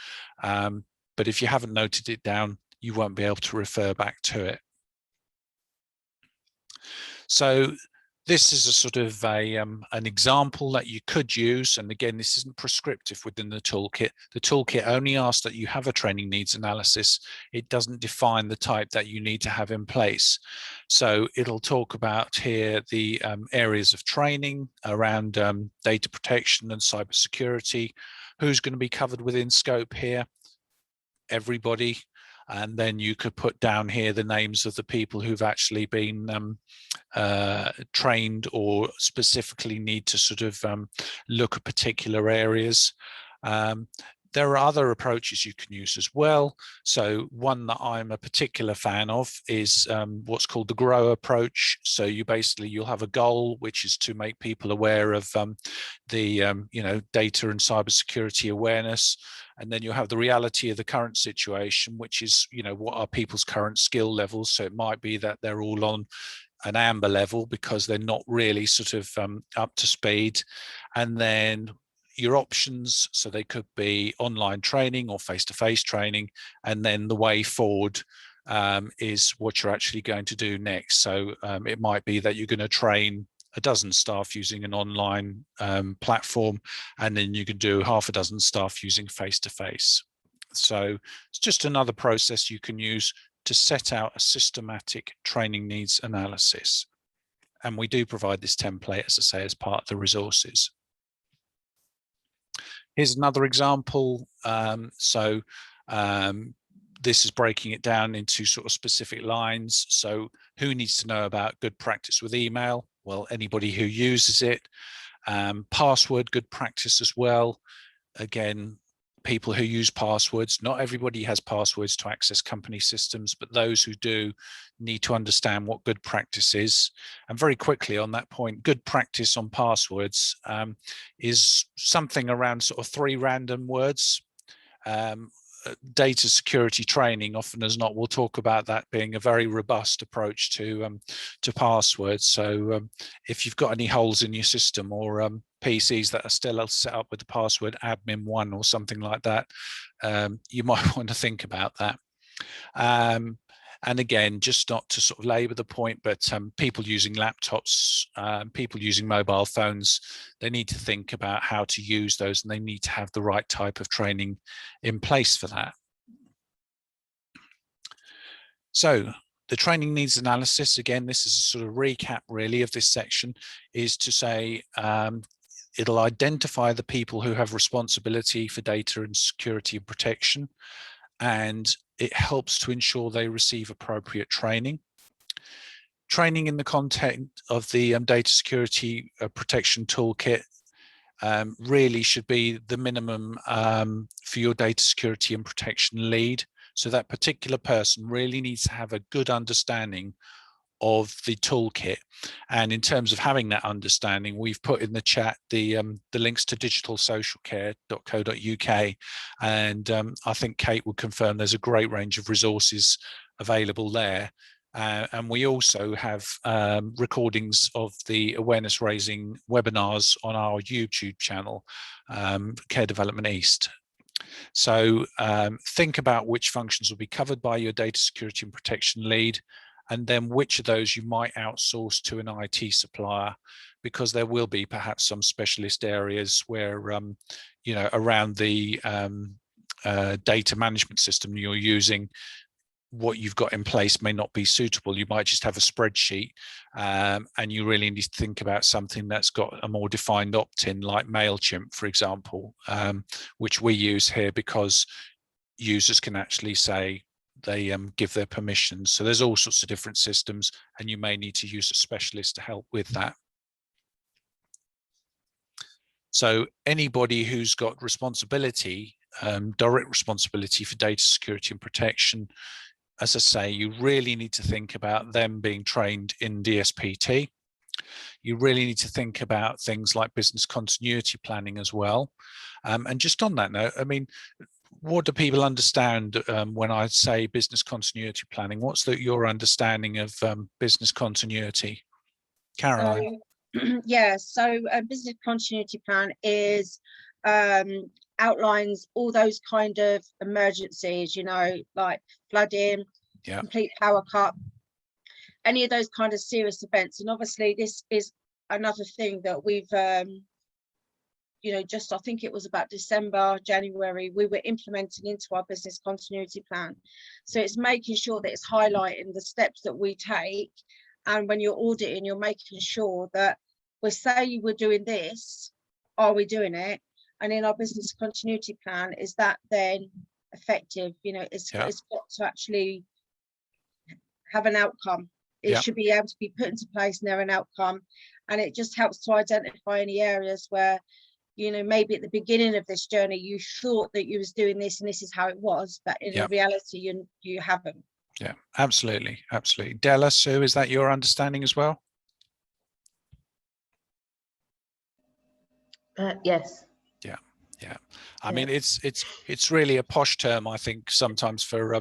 But if you haven't noted it down, you won't be able to refer back to it. So this is a sort of an example that you could use. And again, this isn't prescriptive within the toolkit. The toolkit only asks that you have a training needs analysis. It doesn't define the type that you need to have in place. So it'll talk about here the areas of training around data protection and cybersecurity. Who's going to be covered within scope here? Everybody. And then you could put down here the names of the people who've actually been trained or specifically need to sort of look at particular areas. There are other approaches you can use as well. So one that I'm a particular fan of is what's called the GROW approach. So you'll have a goal, which is to make people aware of the data and cybersecurity awareness, and then you'll have the reality of the current situation, which is what are people's current skill levels. So it might be that they're all on an amber level because they're not really sort of up to speed, and then your options, so they could be online training or face-to-face training, and then the way forward is what you're actually going to do next. So it might be that you're going to train a dozen staff using an online platform, and then you can do half a dozen staff using face-to-face. So it's just another process you can use to set out a systematic training needs analysis. And we do provide this template, as I say, as part of the resources. Here's another example. This is breaking it down into sort of specific lines. So who needs to know about good practice with email? Well, anybody who uses it. Password, good practice as well. Again, people who use passwords. Not everybody has passwords to access company systems, but those who do need to understand what good practice is. And very quickly on that point, good practice on passwords is something around sort of 3 random words. Data security training, often as not, we'll talk about that being a very robust approach to passwords. So if you've got any holes in your system, or PCs that are still set up with the password admin1 or something like that, you might want to think about that. And again, just not to sort of labor the point, but people using laptops, people using mobile phones, they need to think about how to use those, and they need to have the right type of training in place for that. So the training needs analysis, again, this is a sort of recap really of this section, is to say it'll identify the people who have responsibility for data and security and protection, and it helps to ensure they receive appropriate training. Training in the content of the data security protection toolkit really should be the minimum for your data security and protection lead. So that particular person really needs to have a good understanding of the toolkit. And in terms of having that understanding, we've put in the chat the links to digitalsocialcare.co.uk, and I think Kate would confirm there's a great range of resources available there. And we also have recordings of the awareness raising webinars on our YouTube channel, Care Development East. So think about which functions will be covered by your data security and protection lead, and then which of those you might outsource to an IT supplier, because there will be perhaps some specialist areas where, around the data management system you're using, what you've got in place may not be suitable. You might just have a spreadsheet, and you really need to think about something that's got a more defined opt-in, like MailChimp, for example, which we use here because users can actually say they give their permissions. So there's all sorts of different systems, and you may need to use a specialist to help with that. So anybody who's got responsibility, direct responsibility for data security and protection, as I say, you really need to think about them being trained in DSPT. You really need to think about things like business continuity planning as well. And just on that note, I mean, what do people understand when I say business continuity planning? What's your understanding of business continuity? Caroline? Yeah, so a business continuity plan is outlines all those kind of emergencies, like flooding, complete power cut, any of those kind of serious events. And obviously this is another thing that we've just, I think it was about December, January, we were implementing into our business continuity plan. So it's making sure that it's highlighting the steps that we take, and when you're auditing, you're making sure that we say we're doing this, are we doing it? And in our business continuity plan, is that then effective? It's got to actually have an outcome. It should be able to be put into place and there an outcome. And it just helps to identify any areas where you know, maybe at the beginning of this journey you thought that you was doing this and this is how it was, but in reality you haven't. Yeah, absolutely, absolutely. Della, Sue, is that your understanding as well? Yes. Yeah, yeah. I mean, it's really a posh term, I think, sometimes for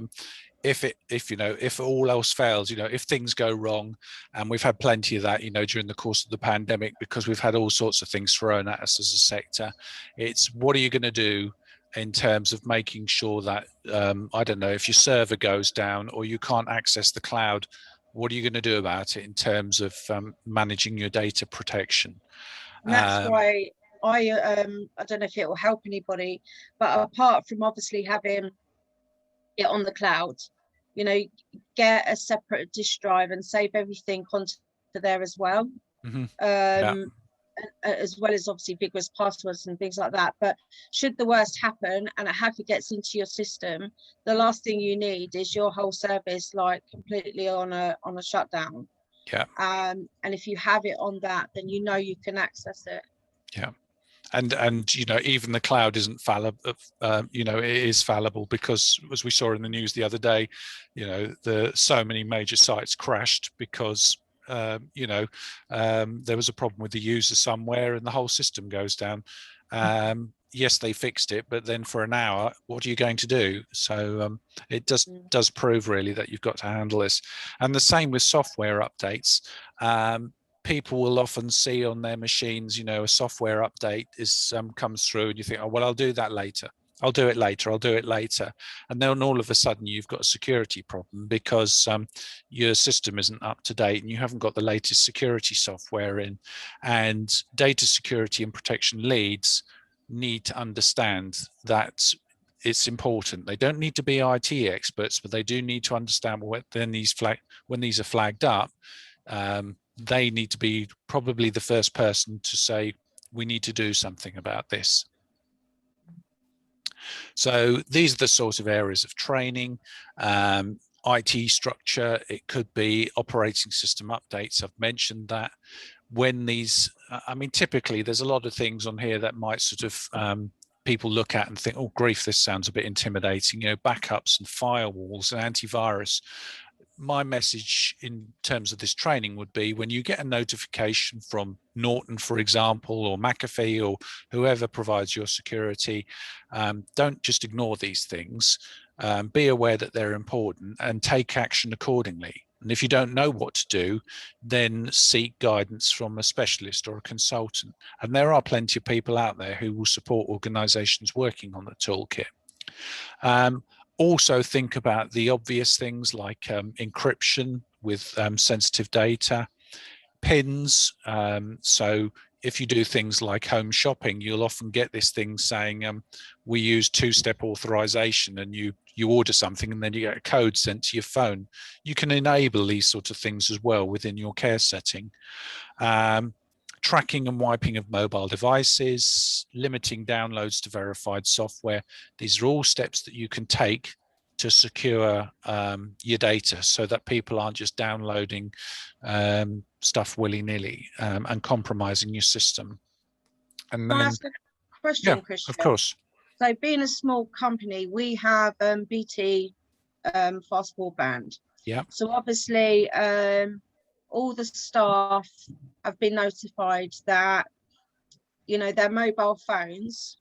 if all else fails, you know, if things go wrong, and we've had plenty of that, you know, during the course of the pandemic, because we've had all sorts of things thrown at us as a sector. It's what are you going to do in terms of making sure that I don't know, if your server goes down or you can't access the cloud, what are you going to do about it in terms of managing your data protection? And that's why I don't know if it will help anybody, but apart from obviously having it on the cloud, you know, get a separate disk drive and save everything onto there as well. As well as obviously vigorous passwords and things like that. But should the worst happen and a hacker gets into your system, the last thing you need is your whole service like completely on a shutdown. And if you have it on that, then you know you can access it. And you know, even the cloud isn't fallible. You know, it is fallible, because as we saw in the news the other day, you know, so many major sites crashed because you know, there was a problem with the user somewhere and the whole system goes down. Yes, they fixed it, but then for an hour, what are you going to do? So it does prove really that you've got to handle this. And the same with software updates. People will often see on their machines, you know, a software update comes through, and you think, oh, well, I'll do that later. I'll do it later. I'll do it later. And then all of a sudden you've got a security problem because your system isn't up to date and you haven't got the latest security software in. And data security and protection leads need to understand that it's important. They don't need to be IT experts, but they do need to understand when these are flagged up. They need to be probably the first person to say, we need to do something about this. So these are the sort of areas of training, IT structure. It could be operating system updates. I've mentioned that. When these, I mean, typically there's a lot of things on here that might sort of people look at and think, oh, grief, this sounds a bit intimidating, you know, backups and firewalls and antivirus. My message in terms of this training would be, when you get a notification from Norton, for example, or McAfee, or whoever provides your security, don't just ignore these things. Be aware that they're important and take action accordingly. And if you don't know what to do, then seek guidance from a specialist or a consultant. And there are plenty of people out there who will support organizations working on the toolkit. Also think about the obvious things like encryption with sensitive data, PINs. So if you do things like home shopping, you'll often get this thing saying, we use two-step authorization, and you order something and then you get a code sent to your phone. You can enable these sorts of things as well within your care setting. Tracking and wiping of mobile devices, limiting downloads to verified software. These are all steps that you can take to secure your data, so that people aren't just downloading stuff willy-nilly and compromising your system. And then, can I ask a question, Christian? Of course. So being a small company, we have BT fast broadband. So obviously all the staff have been notified that, you know, their mobile phones,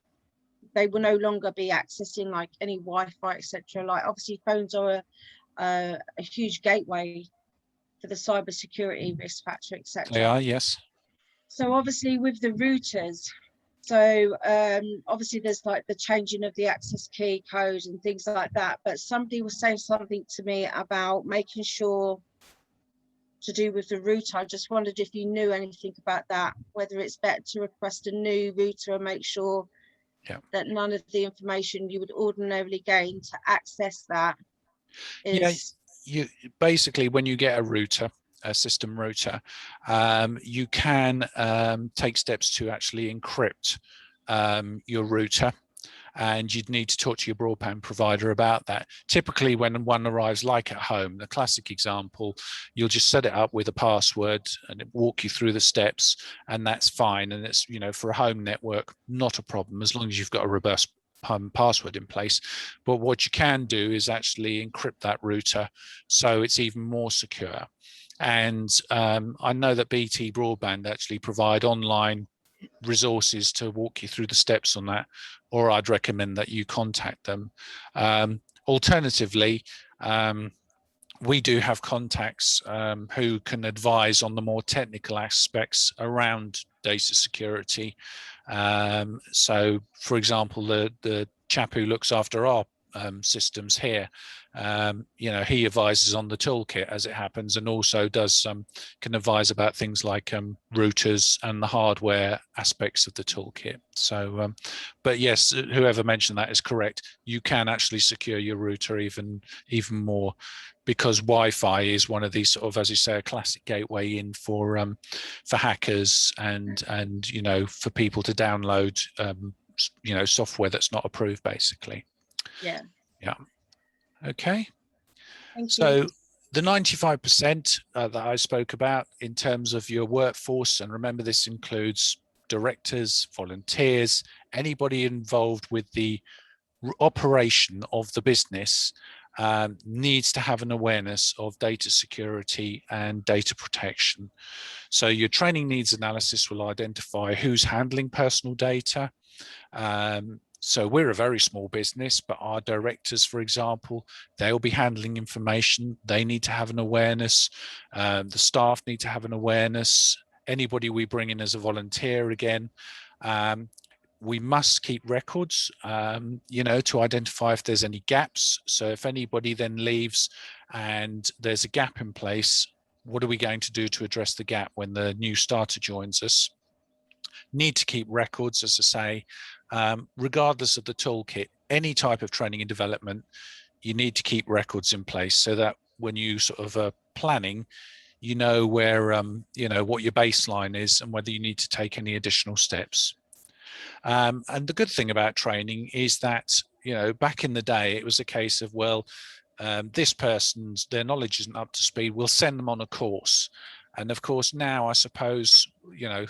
they will no longer be accessing like any Wi-Fi, etc. Like obviously phones are a huge gateway for the cybersecurity risk factor, etc. They are, yes. So obviously with the routers, so obviously there's like the changing of the access key code and things like that. But somebody was saying something to me about making sure to do with the router. I just wondered if you knew anything about that, whether it's better to request a new router and make sure that none of the information you would ordinarily gain to access that is... You basically, when you get a router, a system router, you can take steps to actually encrypt your router. and you'd need to talk to your broadband provider about that. Typically when one arrives, like at home, the classic example, you'll just set it up with a password and it walk you through the steps, and that's fine. And it's, you know, for a home network, not a problem as long as you've got a robust password in place. But what you can do is actually encrypt that router so it's even more secure. And I know that BT Broadband actually provide online resources to walk you through the steps on that, or I'd recommend that you contact them. Alternatively, we do have contacts who can advise on the more technical aspects around data security. So, for example, the chap who looks after our systems here, you know, he advises on the toolkit as it happens, and also does can advise about things like routers and the hardware aspects of the toolkit. So, but yes, whoever mentioned that is correct. You can actually secure your router even more, because Wi-Fi is one of these sort of, as you say, a classic gateway in for hackers and you know, for people to download you know, software that's not approved, basically. Yeah. Okay. Thank so you. The 95% that I spoke about in terms of your workforce, and remember this includes directors, volunteers, anybody involved with the operation of the business, needs to have an awareness of data security and data protection. So your training needs analysis will identify who's handling personal data. So we're a very small business, but our directors, for example, they'll be handling information. They need to have an awareness. The staff need to have an awareness. Anybody we bring in as a volunteer, again, we must keep records, you know, to identify if there's any gaps. So if anybody then leaves and there's a gap in place, what are we going to do to address the gap when the new starter joins us? Need to keep records, as I say, regardless of the toolkit. Any type of training and development, you need to keep records in place so that when you sort of are planning, you know where, you know, what your baseline is and whether you need to take any additional steps. And the good thing about training is that, you know, back in the day, it was a case of, well, this person's, their knowledge isn't up to speed, we'll send them on a course. And of course, now I suppose, you know,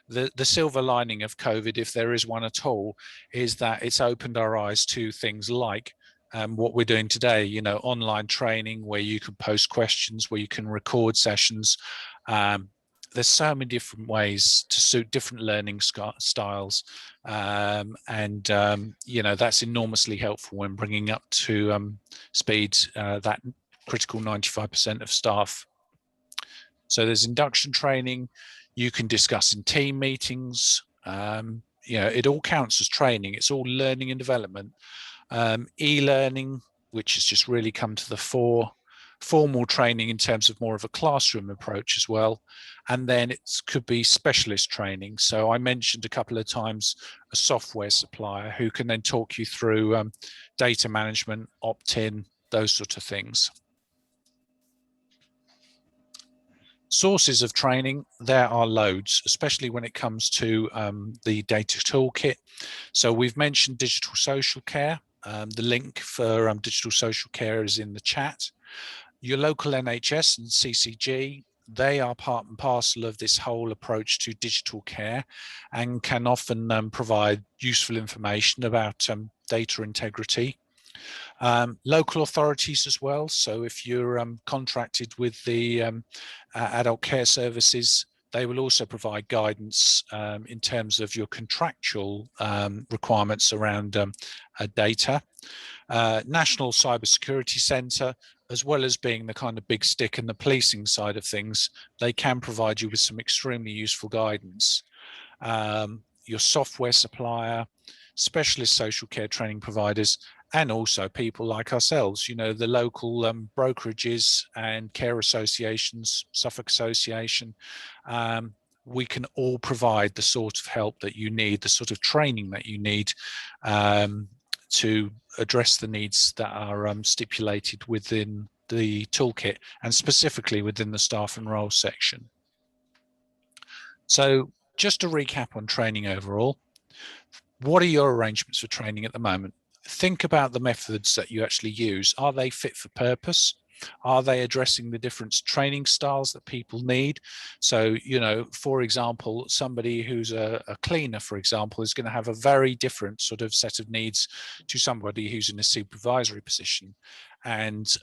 the silver lining of COVID, if there is one at all, is that it's opened our eyes to things like what we're doing today, you know, online training where you can post questions, where you can record sessions. There's so many different ways to suit different learning styles. You know, that's enormously helpful when bringing up to speed that critical 95% of staff. So there's induction training you can discuss in team meetings. You know, it all counts as training. It's all learning and development. E-learning, which has just really come to the fore. Formal training in terms of more of a classroom approach as well. And then it could be specialist training. So I mentioned a couple of times a software supplier who can then talk you through data management, opt-in, those sort of things. Sources of training, there are loads, especially when it comes to the data toolkit. So we've mentioned digital social care. The link for digital social care is in the chat. Your local NHS and CCG, they are part and parcel of this whole approach to digital care and can often provide useful information about data integrity. Local authorities as well. So if you're contracted with the adult care services, they will also provide guidance in terms of your contractual requirements around data. National Cybersecurity Centre, as well as being the kind of big stick in the policing side of things, they can provide you with some extremely useful guidance. Your software supplier, specialist social care training providers, and also people like ourselves, you know, the local brokerages and care associations, Suffolk Association. We can all provide the sort of help that you need, the sort of training that you need to address the needs that are stipulated within the toolkit and specifically within the staff and role section. So just to recap on training overall, what are your arrangements for training at the moment? Think about the methods that you actually use. Are they fit for purpose? Are they addressing the different training styles that people need? So, you know, for example, somebody who's a cleaner, for example, is going to have a very different sort of set of needs to somebody who's in a supervisory position. And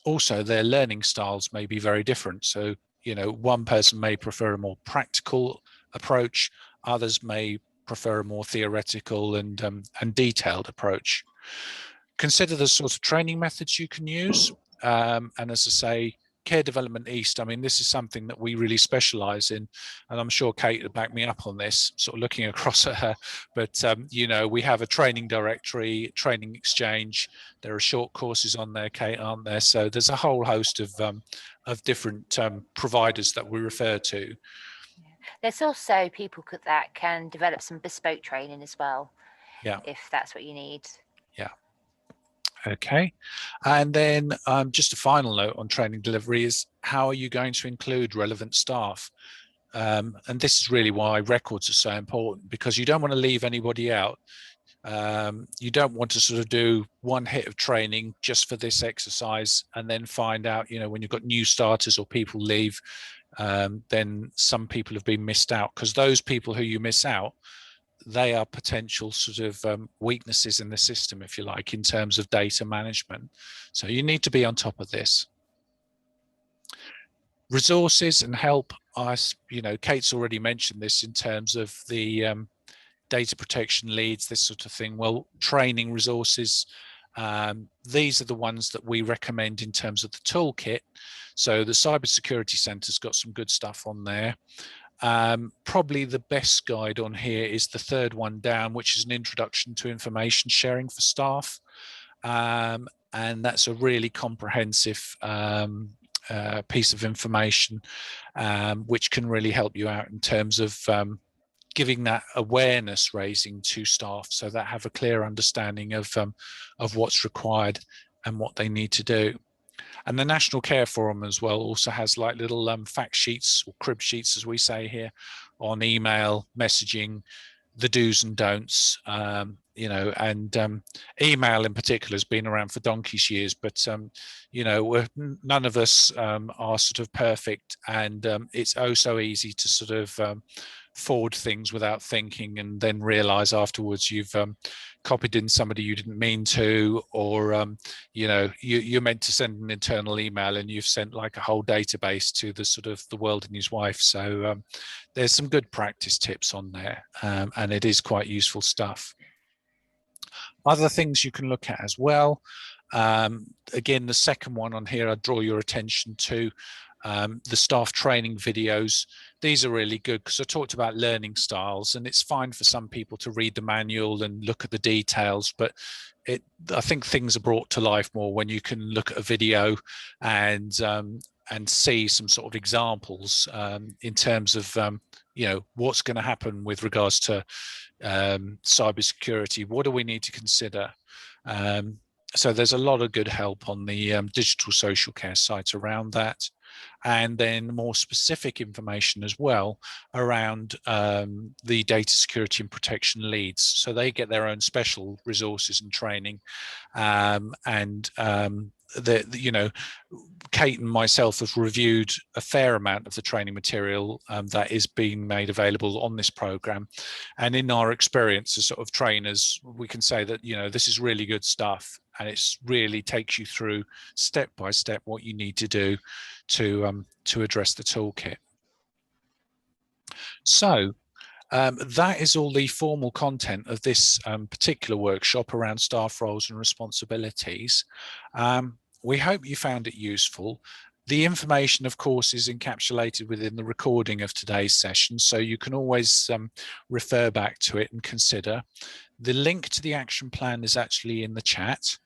also their learning styles may be very different. So, you know, one person may prefer a more practical approach, others may prefer a more theoretical and detailed approach. Consider the sort of training methods you can use. And as I say, Care Development East, I mean, this is something that we really specialize in, and I'm sure Kate will back me up on this, sort of looking across at her, but you know, we have a training directory, training exchange, there are short courses on there, Kate, aren't there? So there's a whole host of different providers that we refer to. There's also people that can develop some bespoke training as well, yeah, if that's what you need. Yeah. Okay, and then just a final note on training delivery is how are you going to include relevant staff? And this is really why records are so important, because you don't want to leave anybody out. You don't want to sort of do one hit of training just for this exercise and then find out, you know, when you've got new starters or people leave, then some people have been missed out, because those people who you miss out, they are potential sort of weaknesses in the system, if you like, in terms of data management. So you need to be on top of this. Resources and help, you know, Kate's already mentioned this in terms of the data protection leads, this sort of thing. Well, training resources, these are the ones that we recommend in terms of the toolkit. So the Cybersecurity Centre's got some good stuff on there. Probably the best guide on here is the third one down, which is an introduction to information sharing for staff. And that's a really comprehensive piece of information, which can really help you out in terms of giving that awareness raising to staff, so that have a clear understanding of what's required and what they need to do. And the National Care Forum as well also has like little fact sheets, or crib sheets as we say here, on email, messaging, the do's and don'ts, you know, and email in particular has been around for donkey's years, but you know, none of us are sort of perfect, and it's oh so easy to sort of forward things without thinking and then realize afterwards you've copied in somebody you didn't mean to, or you know, you're meant to send an internal email and you've sent like a whole database to the sort of the world and his wife. So there's some good practice tips on there, and it is quite useful stuff. Other things you can look at as well, again, the second one on here, I draw your attention to the staff training videos. These are really good because I talked about learning styles, and it's fine for some people to read the manual and look at the details, but I think things are brought to life more when you can look at a video and see some sort of examples in terms of you know, what's going to happen with regards to cybersecurity. What do we need to consider? So there's a lot of good help on the digital social care site around that. And then more specific information as well around the data security and protection leads. So they get their own special resources and training, you know, Kate and myself have reviewed a fair amount of the training material that is being made available on this program, and in our experience as sort of trainers, we can say that, you know, this is really good stuff, and it's really takes you through step by step what you need to do to address the toolkit. So that is all the formal content of this particular workshop around staff roles and responsibilities. We hope you found it useful. The information, of course, is encapsulated within the recording of today's session, so you can always refer back to it and consider. The link to the action plan is actually in the chat,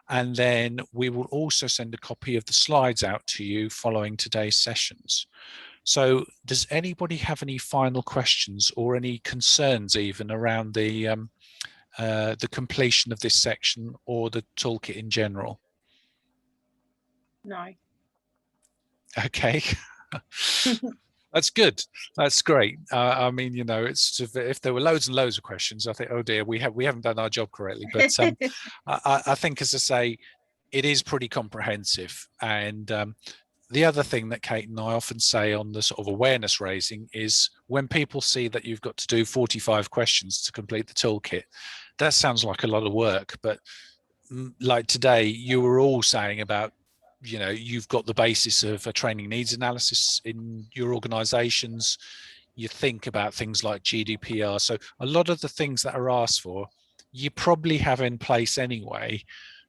and then we will also send a copy of the slides out to you following today's sessions. So does anybody have any final questions or any concerns even around the completion of this section or the toolkit in general? No. Okay. That's good. That's great. I mean, you know, it's if there were loads and loads of questions, I think, oh dear, we haven't done our job correctly. But I think, as I say, it is pretty comprehensive. And the other thing that Kate and I often say on the sort of awareness raising is when people see that you've got to do 45 questions to complete the toolkit, that sounds like a lot of work. But like today, you were all saying about, you know, you've got the basis of a training needs analysis in your organizations. You think about things like GDPR. So a lot of the things that are asked for, you probably have in place anyway.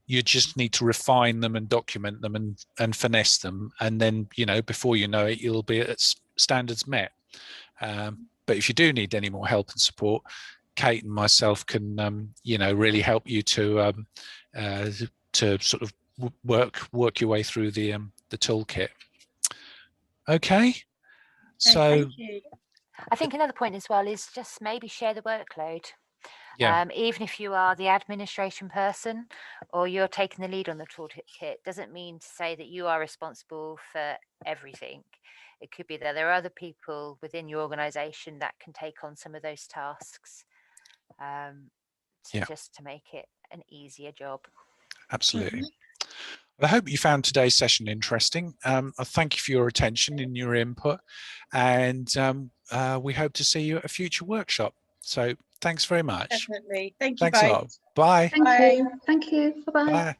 You just need to refine them and document them and finesse them. And then, you know, before you know it, you'll be at standards met. But if you do need any more help and support, Kate and myself can, you know, really help you to sort of work your way through the toolkit. Okay, so thank you. I think another point as well is just maybe share the workload. Yeah. Even if you are the administration person or you're taking the lead on the toolkit, doesn't mean to say that you are responsible for everything. It could be that there are other people within your organization that can take on some of those tasks, just to make it an easier job. Absolutely. I hope you found today's session interesting. I thank you for your attention and your input, and we hope to see you at a future workshop. So thanks very much. Definitely. Thank you Thanks both. a lot. Bye. Thank you. Thank you. Bye-bye. Bye.